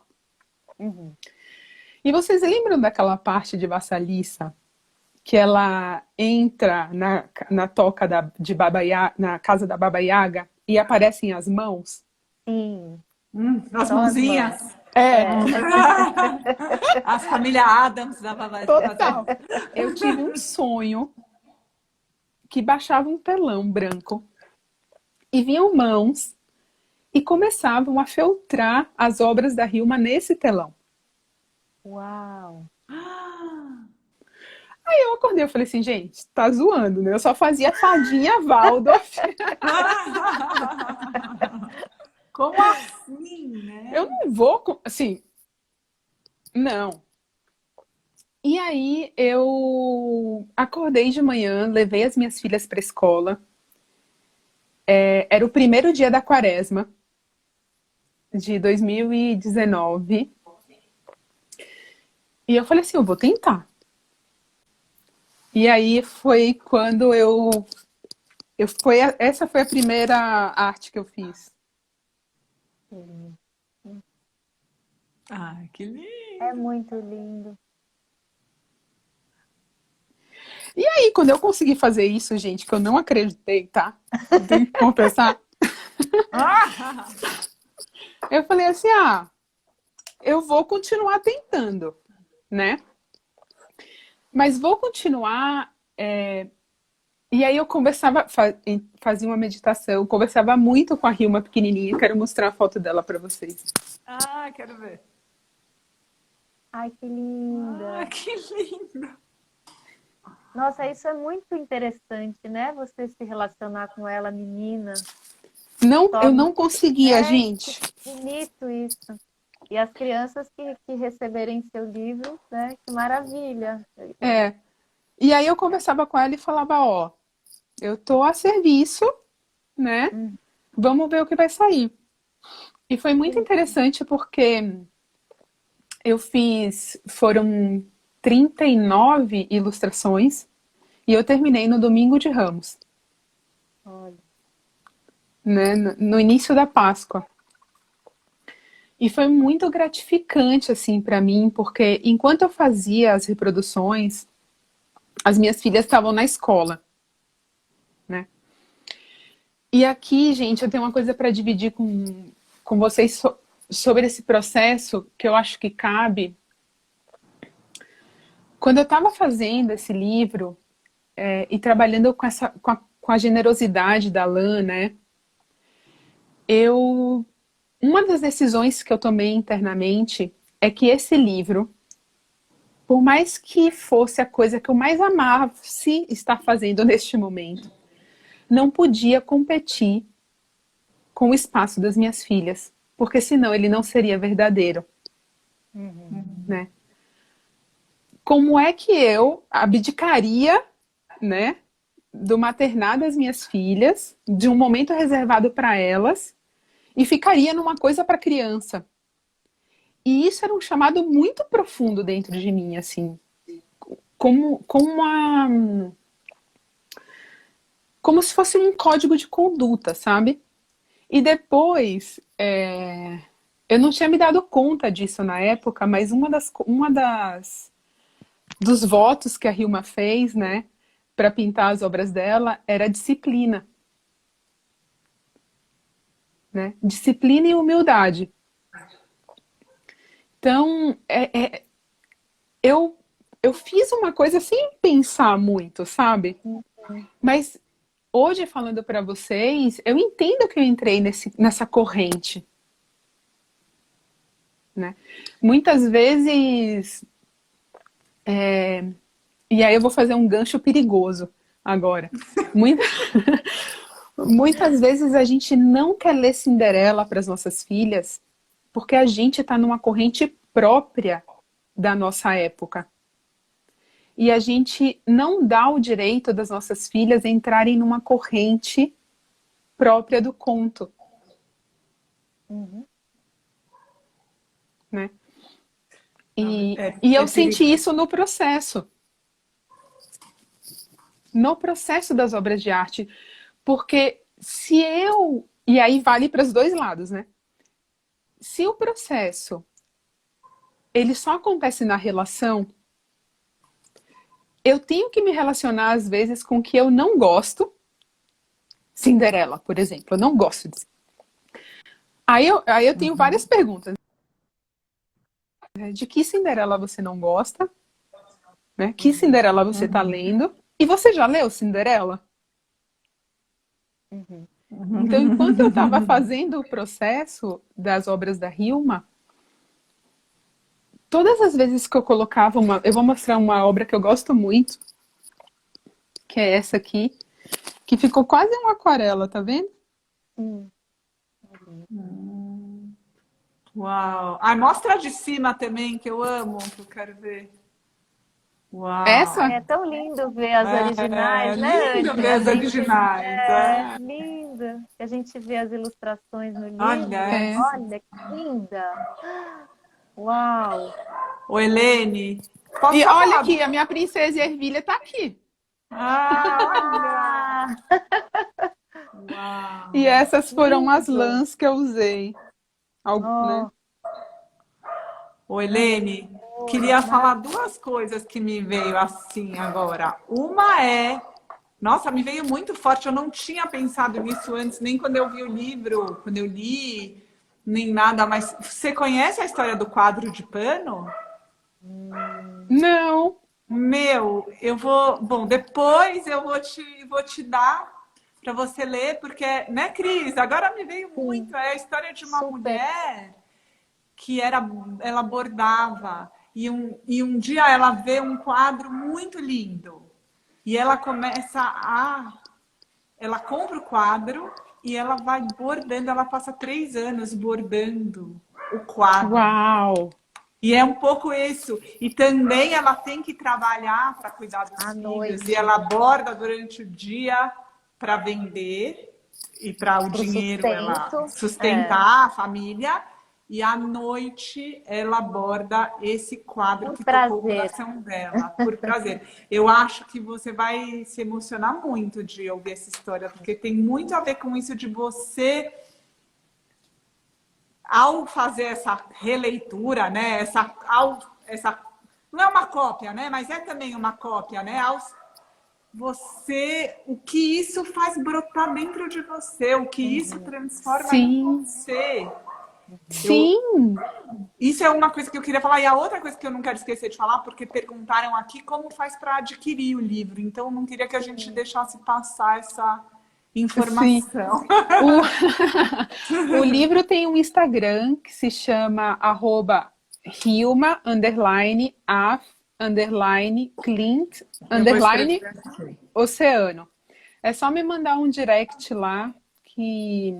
[SPEAKER 3] E vocês lembram daquela parte de Vassalissa que ela entra na toca de Baba Yaga, na casa da Baba Yaga, e aparecem as mãos?
[SPEAKER 2] Sim.
[SPEAKER 1] As mãozinhas. A família Adams da Baba.
[SPEAKER 3] Total. Eu tive um sonho que baixava um telão branco e vinham mãos e começavam a feltrar as obras da Hilma nesse telão.
[SPEAKER 2] Uau!
[SPEAKER 3] Aí eu acordei, eu falei assim, gente, tá zoando, né? Eu só fazia fadinha Waldorf.
[SPEAKER 1] Como assim, né?
[SPEAKER 3] Eu não vou, assim, não. E aí eu acordei de manhã, levei as minhas filhas para a escola. Era o primeiro dia da quaresma de 2019. E eu falei assim, eu vou tentar. E aí foi quando essa foi a primeira arte que eu fiz.
[SPEAKER 1] Ai, que lindo!
[SPEAKER 2] É muito lindo.
[SPEAKER 3] E aí, quando eu consegui fazer isso, gente, que eu não acreditei, tá? Eu tenho que confessar. Eu falei assim, eu vou continuar tentando, né? Mas vou continuar... E aí eu fazia uma meditação, conversava muito com a Hilma pequenininha. Quero mostrar a foto dela para vocês.
[SPEAKER 1] Quero ver.
[SPEAKER 2] Ai, que linda.
[SPEAKER 1] Que lindo.
[SPEAKER 2] Nossa, isso é muito interessante, né? Você se relacionar com ela, menina.
[SPEAKER 3] Não, eu não conseguia, gente.
[SPEAKER 2] Que bonito isso. E as crianças que receberem seu livro, né? Que maravilha.
[SPEAKER 3] E aí eu conversava com ela e falava, eu tô a serviço, né? Vamos ver o que vai sair. E foi muito interessante porque foram 39 ilustrações e eu terminei no domingo de Ramos.
[SPEAKER 2] Olha.
[SPEAKER 3] Né? No início da Páscoa. E foi muito gratificante, assim, para mim, porque enquanto eu fazia as reproduções, as minhas filhas estavam na escola, né? E aqui, gente, eu tenho uma coisa para dividir com vocês sobre esse processo que eu acho que cabe. Quando eu estava fazendo esse livro e trabalhando com a generosidade da lã, né? Uma das decisões que eu tomei internamente é que esse livro, por mais que fosse a coisa que eu mais amasse estar fazendo neste momento, não podia competir com o espaço das minhas filhas, porque senão ele não seria verdadeiro. Né? Como é que eu abdicaria, né, do maternar das minhas filhas, de um momento reservado para elas, e ficaria numa coisa para criança? E isso era um chamado muito profundo dentro de mim, assim, como se fosse um código de conduta, sabe? E depois, eu não tinha me dado conta disso na época, mas dos votos que a Hilma fez, né, para pintar as obras dela, era disciplina. Né? Disciplina e humildade. Então, eu fiz uma coisa sem pensar muito, sabe? Mas hoje, falando para vocês, eu entendo que eu entrei nessa corrente. Né? Muitas vezes... E aí eu vou fazer um gancho perigoso agora. Muitas vezes a gente não quer ler Cinderela para as nossas filhas porque a gente está numa corrente própria da nossa época. E a gente não dá o direito das nossas filhas entrarem numa corrente própria do conto. Né? E eu senti isso no processo. No processo das obras de arte. Porque se eu... E aí vale para os dois lados, né? Se o processo ele só acontece na relação, eu tenho que me relacionar às vezes com o que eu não gosto. Cinderela, por exemplo, eu não gosto disso. Aí eu tenho várias perguntas. De que Cinderela você não gosta? Né? Que Cinderela você está lendo? E você já leu Cinderela? Então, enquanto eu estava fazendo o processo das obras da Hilma, todas as vezes que eu colocava eu vou mostrar uma obra que eu gosto muito, que é essa aqui, que ficou quase uma aquarela, tá vendo?
[SPEAKER 1] Uau! Ai, mostra de cima também, que eu amo, que eu quero ver. Uau!
[SPEAKER 3] Essa?
[SPEAKER 2] É tão lindo ver as originais, né?
[SPEAKER 1] Lindo ver as originais.
[SPEAKER 2] Lindo. A gente vê as ilustrações no livro.
[SPEAKER 1] Olha,
[SPEAKER 2] que linda. Uau!
[SPEAKER 1] Ô, Helene, posso
[SPEAKER 3] E
[SPEAKER 1] falar?
[SPEAKER 3] olha aqui, a minha princesa Ervilha tá aqui.
[SPEAKER 1] Olha! Uau!
[SPEAKER 3] E essas foram as lãs que eu usei. Né?
[SPEAKER 1] Ô, Helene, queria falar duas coisas que me veio assim agora. Uma nossa, me veio muito forte, eu não tinha pensado nisso antes, nem quando eu vi o livro, quando eu li, nem nada, mas você conhece a história do quadro de pano?
[SPEAKER 3] Não.
[SPEAKER 1] Meu, depois eu vou te dar para você ler, porque, né, Cris? Agora me veio muito, é a história de uma mulher que ela bordava e um dia ela vê um quadro muito lindo e ela ela compra o quadro e ela vai bordando, ela passa 3 anos bordando o quadro.
[SPEAKER 3] Uau!
[SPEAKER 1] E é um pouco isso. E também ela tem que trabalhar para cuidar dos filhos. E ela borda durante o dia para vender e para o dinheiro ela sustentar a família. E à noite ela borda esse quadro que tocou o coração dela, por prazer. Eu acho que você vai se emocionar muito de ouvir essa história, porque tem muito a ver com isso de você, ao fazer essa releitura, né? Não é uma cópia, né? Mas é também uma cópia, né? O que isso faz brotar dentro de você, o que isso transforma em você.
[SPEAKER 3] Sim!
[SPEAKER 1] Isso é uma coisa que eu queria falar. E a outra coisa que eu não quero esquecer de falar, porque perguntaram aqui como faz para adquirir o livro. Então, eu não queria que a gente deixasse passar essa
[SPEAKER 3] Sim.
[SPEAKER 1] informação.
[SPEAKER 3] O livro tem um Instagram que se chama @Hilma_Clint_Oceano. É só me mandar um direct lá que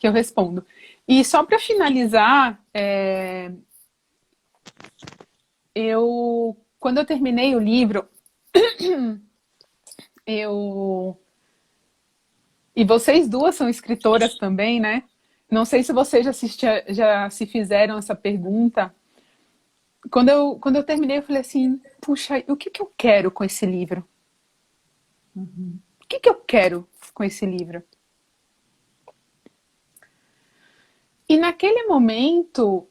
[SPEAKER 3] eu respondo. E só para finalizar, quando eu terminei o livro, e vocês duas são escritoras também, né? Não sei se vocês já se fizeram essa pergunta. Quando eu terminei, eu falei assim, puxa, o que eu quero com esse livro? O que eu quero com esse livro? E naquele momento,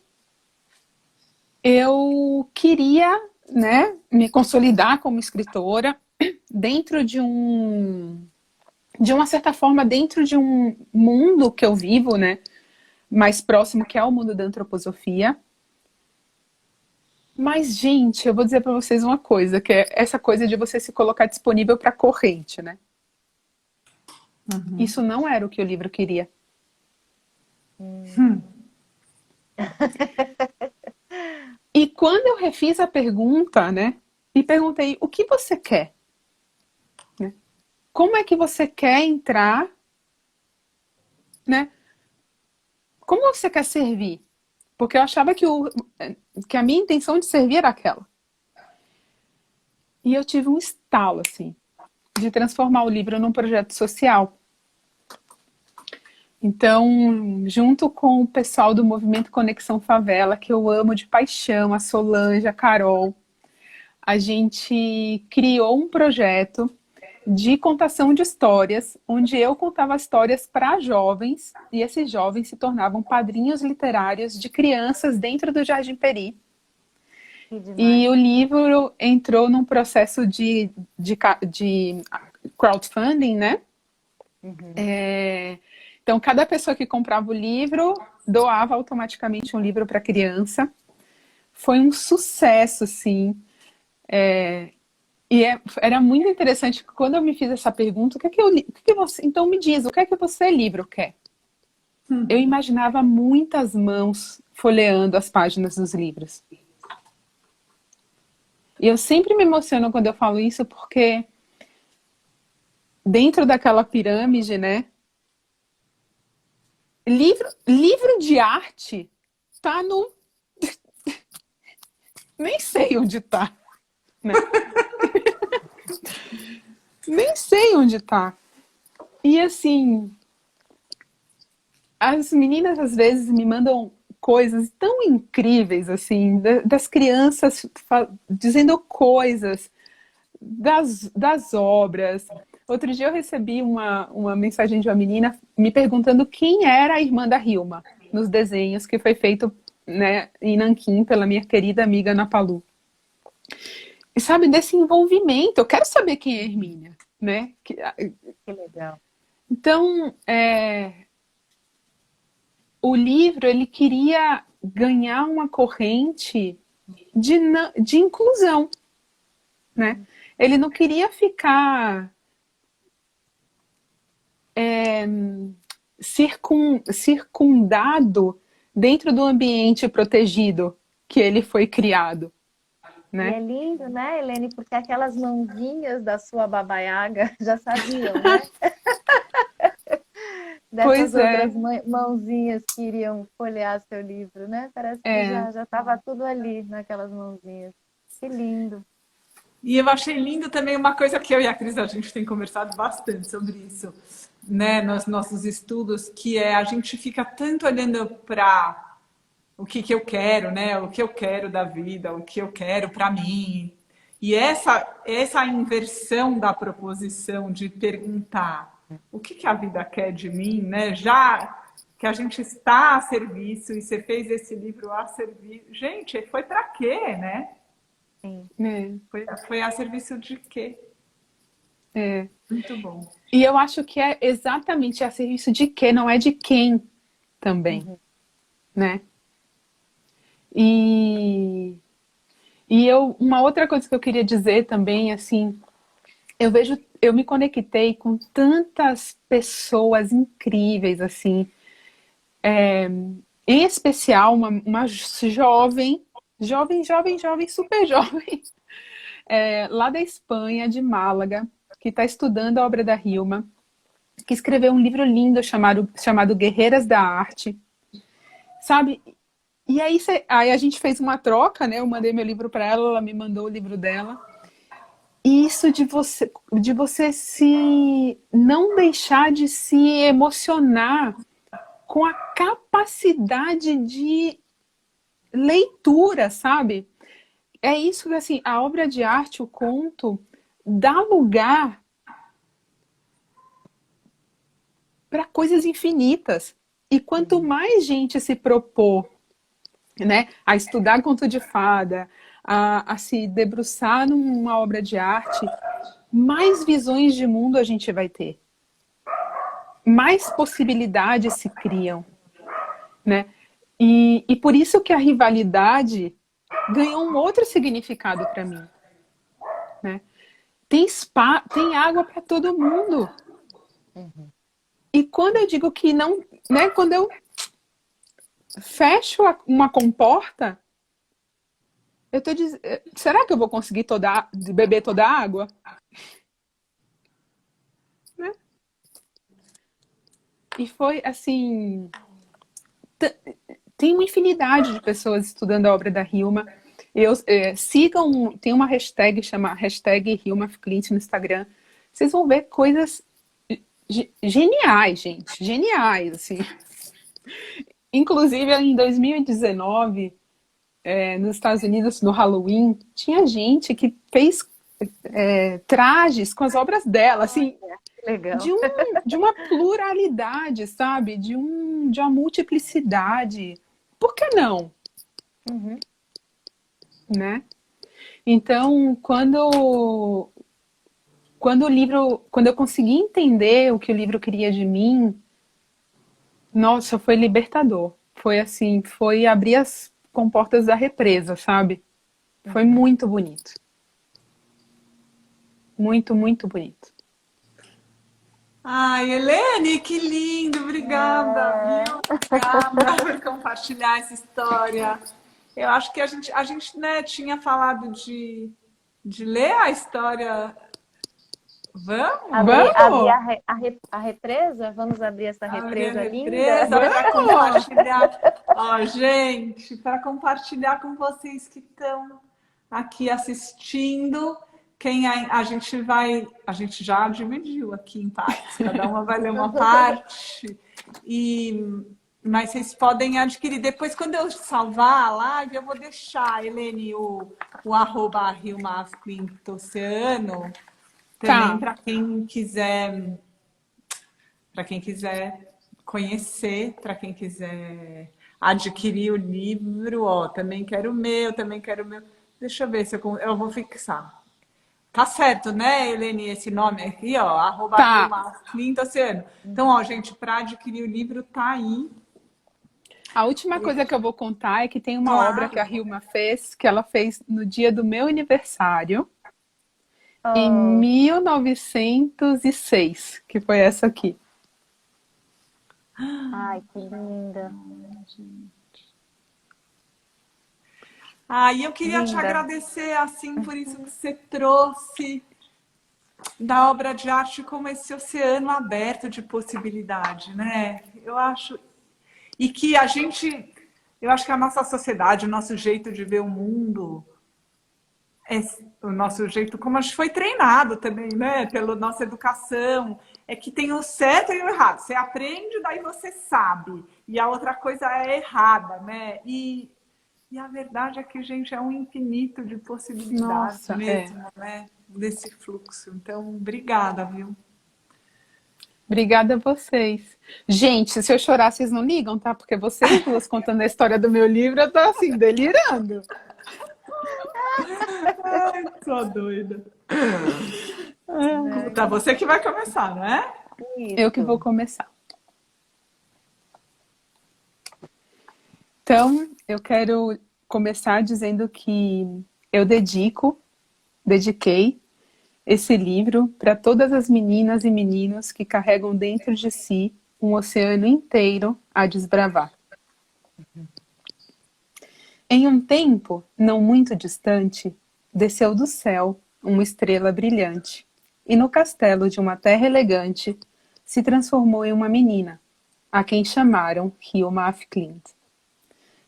[SPEAKER 3] eu queria, né, me consolidar como escritora dentro de uma certa forma, dentro de um mundo que eu vivo, né, mais próximo, que é o mundo da antroposofia. Mas, gente, eu vou dizer para vocês uma coisa, que é essa coisa de você se colocar disponível para corrente, né? Isso não era o que o livro queria. E quando eu refiz a pergunta, né, e perguntei, o que você quer? Né? Como é que você quer entrar? Né? Como você quer servir? Porque eu achava que a minha intenção de servir era aquela. E eu tive um estalo, assim, de transformar o livro num projeto social. Então, junto com o pessoal do Movimento Conexão Favela, que eu amo de paixão, a Solange, a Carol, a gente criou um projeto de contação de histórias, onde eu contava histórias para jovens, e esses jovens se tornavam padrinhos literários de crianças dentro do Jardim Peri. E o livro entrou num processo de crowdfunding, né? Então, cada pessoa que comprava o livro doava automaticamente um livro para a criança. Foi um sucesso, assim. Era muito interessante que quando eu me fiz essa pergunta, então me diz, o que é que você, livro, quer? Eu imaginava muitas mãos folheando as páginas dos livros. E eu sempre me emociono quando eu falo isso, porque dentro daquela pirâmide, né? Livro de arte tá no... Nem sei onde tá. Né? Nem sei onde tá. E assim, as meninas às vezes me mandam coisas tão incríveis, assim, das crianças dizendo coisas das obras. Outro dia eu recebi uma mensagem de uma menina me perguntando quem era a irmã da Hilma nos desenhos que foi feito, né, em Nanquim pela minha querida amiga Ana Palu. E sabe, desse envolvimento, eu quero saber quem é a Hermínia, né?
[SPEAKER 2] Que legal.
[SPEAKER 3] Então, o livro, ele queria ganhar uma corrente de inclusão, né? Ele não queria ficar circundado dentro do ambiente protegido que ele foi criado. Né?
[SPEAKER 2] E é lindo, né, Helene? Porque aquelas mãozinhas da sua babaiaga já sabiam, né? Dessas outras mãozinhas que iriam folhear seu livro, né? Parece que já estava tudo ali naquelas mãozinhas. Que lindo.
[SPEAKER 1] E eu achei lindo também uma coisa que eu e a Cris, a gente tem conversado bastante sobre isso, né, nos nossos estudos, que é a gente fica tanto olhando para o que eu quero, né, o que eu quero da vida, o que eu quero para mim. E essa inversão da proposição de perguntar o que a vida quer de mim, né, já que a gente está a serviço e você fez esse livro a serviço. Gente, foi para quê, né?
[SPEAKER 2] Sim.
[SPEAKER 1] Foi a serviço de quê? Muito bom.
[SPEAKER 3] E eu acho que é exatamente a serviço de quê, não é de quem. também, né? E uma outra coisa que eu queria dizer também, assim, eu me conectei com tantas pessoas incríveis, assim, em especial uma jovem, super jovem, lá da Espanha, de Málaga, que está estudando a obra da Hilma, que escreveu um livro lindo chamado Guerreiras da Arte, sabe? E aí a gente fez uma troca, né? Eu mandei meu livro para ela, ela me mandou o livro dela. E isso de você se não deixar de se emocionar com a capacidade de leitura, sabe? É isso que, assim, a obra de arte, o conto, dá lugar para coisas infinitas. E quanto mais gente se propor, né, a estudar conto de fada, a se debruçar numa obra de arte, mais visões de mundo a gente vai ter. Mais possibilidades se criam, né? E por isso que a rivalidade ganhou um outro significado para mim, né? Tem água para todo mundo. E quando eu digo que não, né? Quando eu fecho uma comporta, eu tô dizendo, será que eu vou conseguir beber toda a água? Né? E foi assim, tem uma infinidade de pessoas estudando a obra da Hilma. Sigam, tem uma hashtag, chama hashtag Hilma Clint no Instagram. Vocês vão ver coisas geniais, gente. Geniais, assim. Inclusive, em 2019, nos Estados Unidos, no Halloween, tinha gente que fez trajes com as obras dela, assim,
[SPEAKER 2] Legal.
[SPEAKER 3] de uma pluralidade, sabe? De uma multiplicidade. Por que não? Né? Então, quando eu consegui entender o que o livro queria de mim, nossa, foi libertador. Foi assim, foi abrir as comportas da represa, sabe? Foi muito bonito. Muito, muito bonito.
[SPEAKER 1] Ai, Helene, que lindo! Obrigada, viu? Obrigada por compartilhar essa história. Eu acho que a gente, né, tinha falado de ler a história. Vamos?
[SPEAKER 2] Abrir a represa? Vamos abrir essa represa linda?
[SPEAKER 1] Para compartilhar. Ó, gente, para compartilhar com vocês que estão aqui assistindo. A gente já dividiu aqui em partes, cada uma vai ler uma parte, mas vocês podem adquirir. Depois, quando eu salvar a live, eu vou deixar, Helene, o @RilmaClintoceano também para quem quiser conhecer, para quem quiser adquirir o livro. Ó, também quero o meu. Deixa eu ver se eu vou fixar. Tá certo, né, Helene, esse nome aqui, ó, @RilmaClintoceano. Então, ó, gente, para adquirir o livro tá aí.
[SPEAKER 3] A última coisa que eu vou contar é que tem uma obra que a Hilma fez, que ela fez no dia do meu aniversário, em 1906, que foi essa aqui.
[SPEAKER 2] Ai, que linda.
[SPEAKER 1] E eu queria te agradecer, assim, por isso que você trouxe da obra de arte como esse oceano aberto de possibilidade, né? Eu acho que a nossa sociedade, o nosso jeito de ver o mundo, o nosso jeito, como a gente foi treinado também, né? Pela nossa educação, é que tem o certo e o errado. Você aprende, daí você sabe. E a outra coisa é errada, né? E a verdade é que, gente, é um infinito de possibilidades mesmo, né? Desse fluxo. Então, obrigada, viu?
[SPEAKER 3] Obrigada a vocês. Gente, se eu chorar, vocês não ligam, tá? Porque vocês duas contando a história do meu livro, eu tô assim, delirando.
[SPEAKER 1] Ai, tô doida. Tá, você que vai começar, não é?
[SPEAKER 3] Eu que vou começar. Então, eu quero começar dizendo que eu dediquei esse livro para todas as meninas e meninos que carregam dentro de si um oceano inteiro a desbravar. Em um tempo não muito distante, desceu do céu uma estrela brilhante, e no castelo de uma terra elegante se transformou em uma menina, a quem chamaram Hilma af Klint.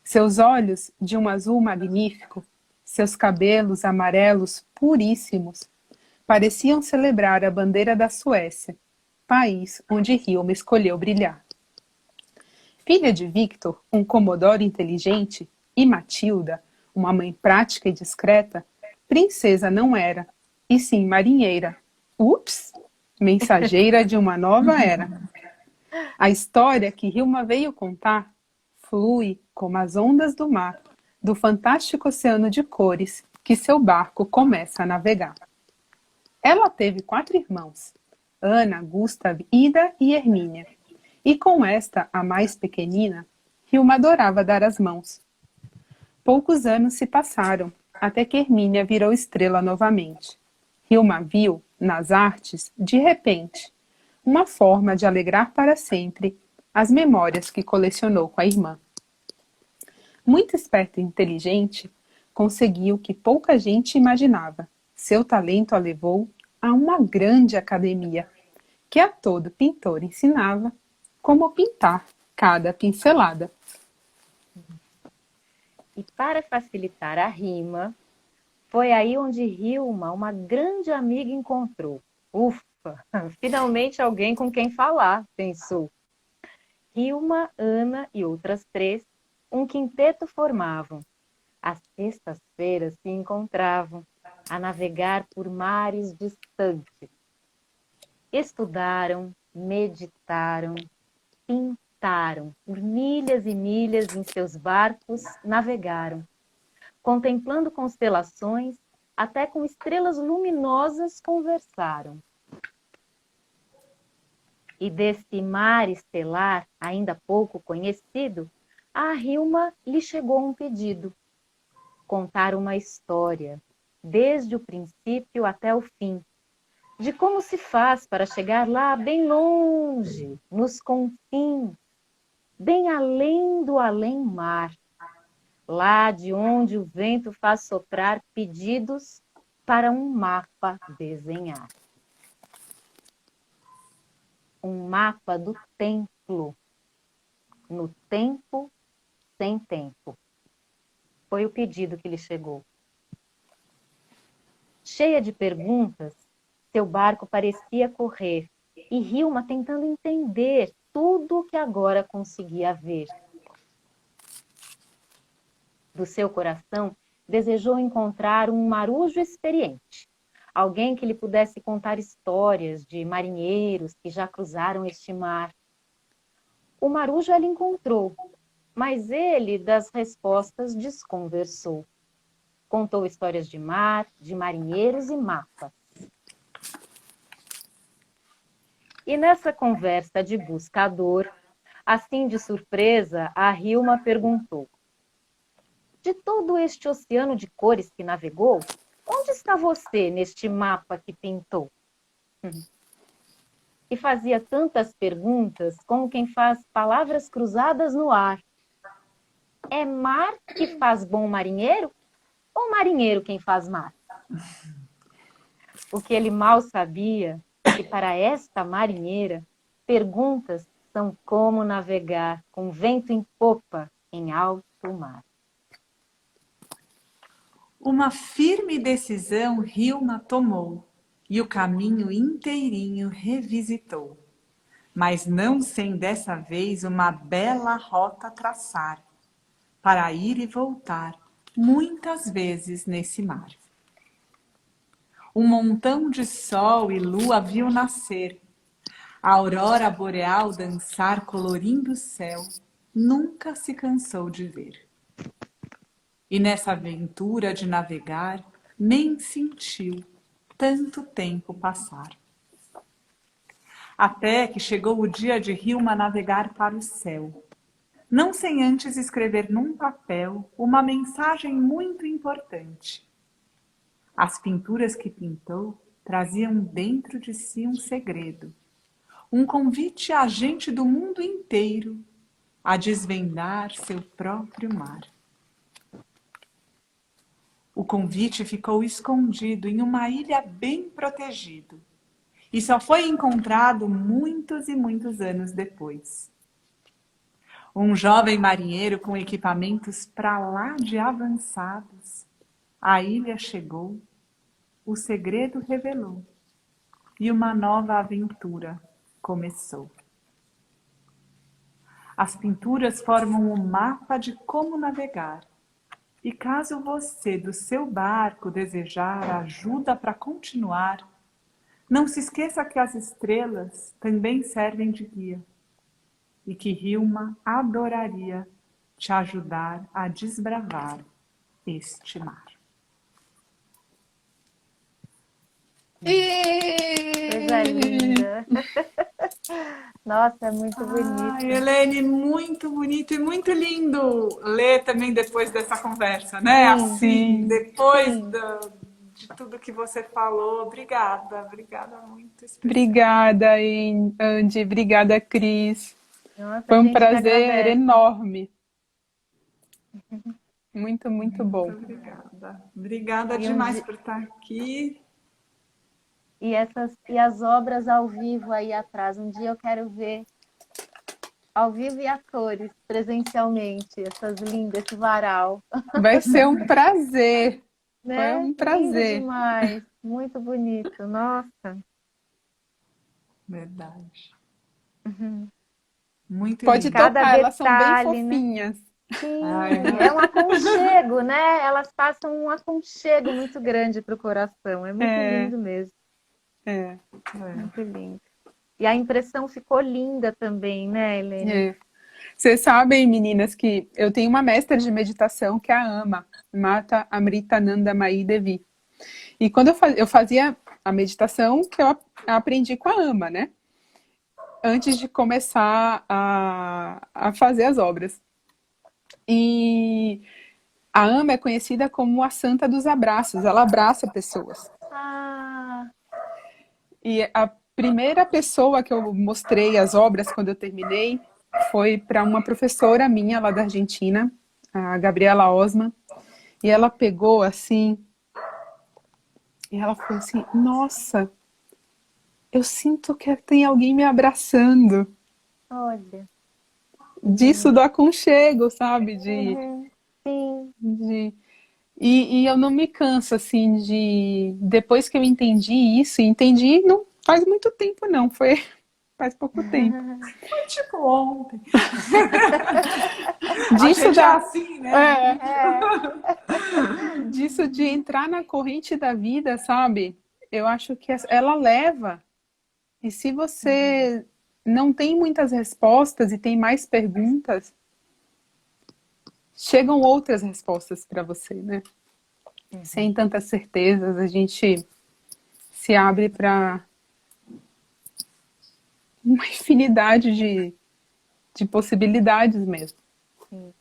[SPEAKER 3] Seus olhos, de um azul magnífico, seus cabelos amarelos puríssimos, pareciam celebrar a bandeira da Suécia, país onde Hilma escolheu brilhar. Filha de Victor, um comodoro inteligente, e Matilda, uma mãe prática e discreta, princesa não era, e sim marinheira. Ups! Mensageira de uma nova era. A história que Hilma veio contar flui como as ondas do mar, do fantástico oceano de cores que seu barco começa a navegar. Ela teve 4 irmãos, Ana, Gustav, Ida e Hermínia. E com esta, a mais pequenina, Hilma adorava dar as mãos. Poucos anos se passaram, até que Hermínia virou estrela novamente. Hilma viu, nas artes, de repente, uma forma de alegrar para sempre as memórias que colecionou com a irmã. Muito esperta e inteligente, conseguiu o que pouca gente imaginava. Seu talento a levou a uma grande academia, que a todo pintor ensinava como pintar cada pincelada.
[SPEAKER 2] E para facilitar a rima, foi aí onde Hilma, uma grande amiga, encontrou. Ufa, finalmente alguém com quem falar, pensou. Hilma, Ana e outras 3, um quinteto formavam. Às sextas-feiras se encontravam a navegar por mares distantes. Estudaram, meditaram, pintaram, por milhas e milhas em seus barcos navegaram, contemplando constelações, até com estrelas luminosas conversaram. E desse mar estelar, ainda pouco conhecido, a Hilma lhe chegou um pedido: contar uma história, desde o princípio até o fim, de como se faz para chegar lá bem longe, nos confins, bem além do além-mar, lá de onde o vento faz soprar pedidos para um mapa desenhar. Um mapa do templo, no tempo sem tempo. Foi o pedido que lhe chegou. Cheia de perguntas, seu barco parecia correr, e Hilma tentando entender tudo o que agora conseguia ver. Do seu coração, desejou encontrar um marujo experiente, alguém que lhe pudesse contar histórias de marinheiros que já cruzaram este mar. O marujo ela encontrou, mas ele das respostas desconversou. Contou histórias de mar, de marinheiros e mapas. E nessa conversa de buscador, assim de surpresa, a Hilma perguntou: de todo este oceano de cores que navegou, onde está você neste mapa que pintou? E fazia tantas perguntas como quem faz palavras cruzadas no ar. É mar que faz bom marinheiro ou marinheiro quem faz mar? O que ele mal sabia é que para esta marinheira, perguntas são como navegar com vento em popa em alto mar.
[SPEAKER 1] Uma firme decisão Hilma tomou e o caminho inteirinho revisitou, mas não sem dessa vez uma bela rota traçar, para ir e voltar muitas vezes nesse mar. Um montão de sol e lua viu nascer, a aurora boreal dançar colorindo o céu, nunca se cansou de ver. E nessa aventura de navegar, nem sentiu tanto tempo passar. Até que chegou o dia de Hilma navegar para o céu. não sem antes escrever num papel uma mensagem muito importante. As pinturas que pintou traziam dentro de si um segredo, um convite à gente do mundo inteiro a desvendar seu próprio mar. O convite ficou escondido em uma ilha bem protegida e só foi encontrado muitos e muitos anos depois. Um jovem marinheiro com equipamentos para lá de avançados, a ilha chegou, o segredo revelou e uma nova aventura começou. As pinturas formam um mapa de como navegar. E caso você do seu barco desejar ajuda para continuar, não se esqueça que as estrelas também servem de guia e que Hilma adoraria te ajudar a desbravar este mar.
[SPEAKER 2] Coisa linda. Nossa, é muito bonito.
[SPEAKER 1] Ai, Helene, muito bonito e muito lindo ler também depois dessa conversa, né? Assim, depois de tudo que você falou. Obrigada muito.
[SPEAKER 3] Obrigada, Andy. Obrigada, Cris.
[SPEAKER 2] Nossa,
[SPEAKER 3] foi
[SPEAKER 2] a
[SPEAKER 3] um
[SPEAKER 2] gente
[SPEAKER 3] prazer
[SPEAKER 2] agradece.
[SPEAKER 3] enorme. Muito, muito bom.
[SPEAKER 1] Obrigada. Obrigada
[SPEAKER 2] E
[SPEAKER 1] demais por estar aqui.
[SPEAKER 2] E as obras ao vivo aí atrás. Um dia eu quero ver ao vivo e a cores, presencialmente, essas lindas, esse varal.
[SPEAKER 3] Vai ser um prazer.
[SPEAKER 2] Né?
[SPEAKER 3] Foi um prazer.
[SPEAKER 2] Lindo demais. Muito bonito. Nossa.
[SPEAKER 1] Verdade.
[SPEAKER 2] Uhum.
[SPEAKER 1] Muito
[SPEAKER 3] Pode
[SPEAKER 1] lindo.
[SPEAKER 3] tocar,
[SPEAKER 2] Cada
[SPEAKER 3] elas são bem
[SPEAKER 2] detalhe,
[SPEAKER 3] fofinhas.
[SPEAKER 2] Sim,
[SPEAKER 1] Ai,
[SPEAKER 2] é um aconchego, né? Elas passam um aconchego muito grande para o coração. É muito lindo mesmo.
[SPEAKER 3] É.
[SPEAKER 2] Muito lindo. E a impressão ficou linda também, né, Helene?
[SPEAKER 3] É. Vocês sabem, meninas, que eu tenho uma mestra de meditação que é a Mata Amritananda Mayi Devi. E quando eu fazia a meditação, que eu aprendi com a Ama, né? Antes de começar a fazer as obras. E a Ama é conhecida como a santa dos abraços. Ela abraça pessoas.
[SPEAKER 2] Ah,
[SPEAKER 3] E a primeira pessoa que eu mostrei as obras quando eu terminei foi para uma professora minha lá da Argentina, a Gabriela Osman. E ela pegou assim, e ela falou assim, nossa, eu sinto que tem alguém me abraçando.
[SPEAKER 2] olha.
[SPEAKER 3] Disso do aconchego, sabe?
[SPEAKER 2] Sim.
[SPEAKER 3] E eu não me canso, assim, depois que eu entendi isso, entendi não faz muito tempo não, faz pouco tempo.
[SPEAKER 1] Foi tipo ontem.
[SPEAKER 3] Disso
[SPEAKER 1] é assim, né?
[SPEAKER 3] Disso de entrar na corrente da vida, sabe? Eu acho que ela leva. E se você não tem muitas respostas e tem mais perguntas, chegam outras respostas para você, né? Sem tantas certezas, a gente se abre para uma infinidade de possibilidades mesmo.
[SPEAKER 2] Sim.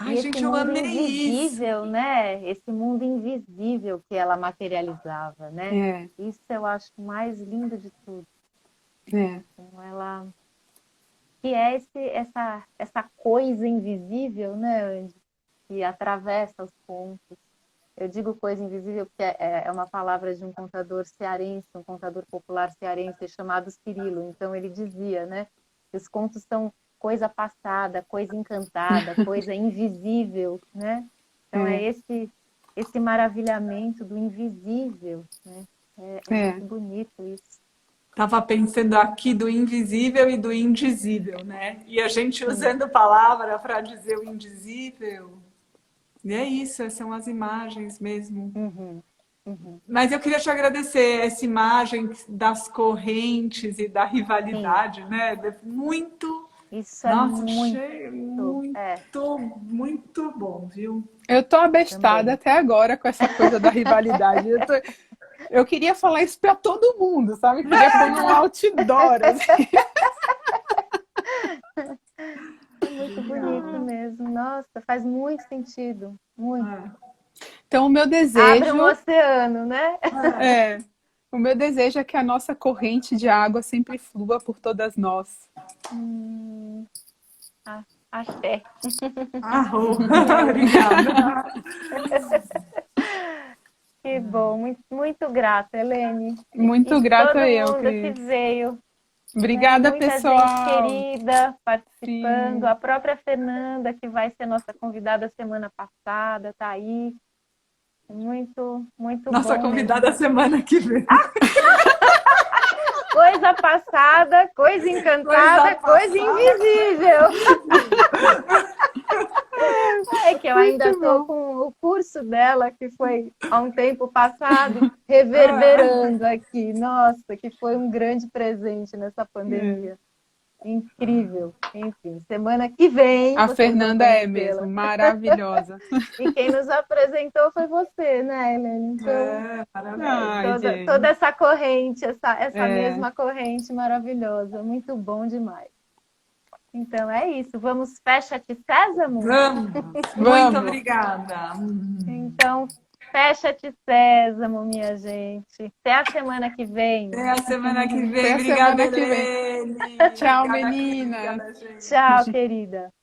[SPEAKER 1] Ai,
[SPEAKER 2] e
[SPEAKER 1] gente,
[SPEAKER 2] esse
[SPEAKER 1] eu
[SPEAKER 2] mundo
[SPEAKER 1] amei
[SPEAKER 2] invisível, né? Esse mundo invisível que ela materializava, né? Isso eu acho mais lindo de tudo. Então, ela... Que é essa coisa invisível, né, Andy? Que atravessa os pontos. Eu digo coisa invisível porque é uma palavra de um contador cearense, um contador popular cearense chamado Cirilo. Então ele dizia, né? Que os contos são coisa passada, coisa encantada, coisa invisível, né? Então é esse maravilhamento do invisível, né? É muito bonito isso.
[SPEAKER 1] Tava pensando aqui do invisível e do indizível, né? E a gente usando palavra para dizer o indizível. E é isso, são as imagens mesmo. Mas eu queria te agradecer essa imagem das correntes e da rivalidade, né? Muito...
[SPEAKER 2] Isso é
[SPEAKER 1] muito bom, viu?
[SPEAKER 3] Eu tô abestada até agora com essa coisa da rivalidade. Eu queria falar isso para todo mundo, sabe? Eu queria pôr num outdoor, assim.
[SPEAKER 2] É muito bonito mesmo. Nossa, faz muito sentido. Muito.
[SPEAKER 3] Então, o meu
[SPEAKER 2] Abre
[SPEAKER 3] desejo
[SPEAKER 2] um oceano, né?
[SPEAKER 3] é, o meu desejo é que a nossa corrente de água sempre flua por todas nós.
[SPEAKER 2] Axé.
[SPEAKER 1] Arro. Obrigada.
[SPEAKER 2] Que bom. Muito, muito grata, Helene.
[SPEAKER 3] Muito
[SPEAKER 2] E
[SPEAKER 3] grata
[SPEAKER 2] todo
[SPEAKER 3] eu,
[SPEAKER 2] mundo que
[SPEAKER 3] Cris.
[SPEAKER 2] veio. Né?
[SPEAKER 3] Obrigada,
[SPEAKER 2] Muita gente
[SPEAKER 3] pessoal.
[SPEAKER 2] querida participando.
[SPEAKER 3] Sim.
[SPEAKER 2] A própria Fernanda, que vai ser nossa convidada semana passada, tá aí. Muito, muito
[SPEAKER 1] Nossa
[SPEAKER 2] bom
[SPEAKER 1] convidada
[SPEAKER 2] mesmo.
[SPEAKER 1] semana que vem.
[SPEAKER 2] Coisa passada, coisa encantada, coisa invisível. É que eu ainda
[SPEAKER 3] Muito
[SPEAKER 2] estou
[SPEAKER 3] bom.
[SPEAKER 2] com o curso dela, que foi há um tempo passado, reverberando aqui. Nossa, que foi um grande presente nessa pandemia. Incrível. Enfim, semana que vem
[SPEAKER 3] A
[SPEAKER 2] vocês vão
[SPEAKER 3] Fernanda é
[SPEAKER 2] conhecê-la.
[SPEAKER 3] mesmo maravilhosa.
[SPEAKER 2] E quem nos apresentou foi você, né, Helene? Então,
[SPEAKER 1] Parabéns.
[SPEAKER 3] Ai,
[SPEAKER 2] toda
[SPEAKER 3] gente.
[SPEAKER 2] essa corrente, essa
[SPEAKER 3] É,
[SPEAKER 2] mesma corrente maravilhosa. Muito bom demais. Então é isso. Vamos, fecha-te, Sésamo?
[SPEAKER 1] Vamos. Muito
[SPEAKER 3] vamos.
[SPEAKER 1] obrigada.
[SPEAKER 2] Então, fecha-te, Sésamo, minha gente. Até a semana que vem.
[SPEAKER 1] Até a semana que vem.
[SPEAKER 3] Até a
[SPEAKER 1] Obrigada,
[SPEAKER 3] semana que vem.
[SPEAKER 1] Helene.
[SPEAKER 3] Tchau,
[SPEAKER 1] Obrigada, Cris.
[SPEAKER 3] meninas.
[SPEAKER 1] Obrigada, gente.
[SPEAKER 2] Tchau, querida.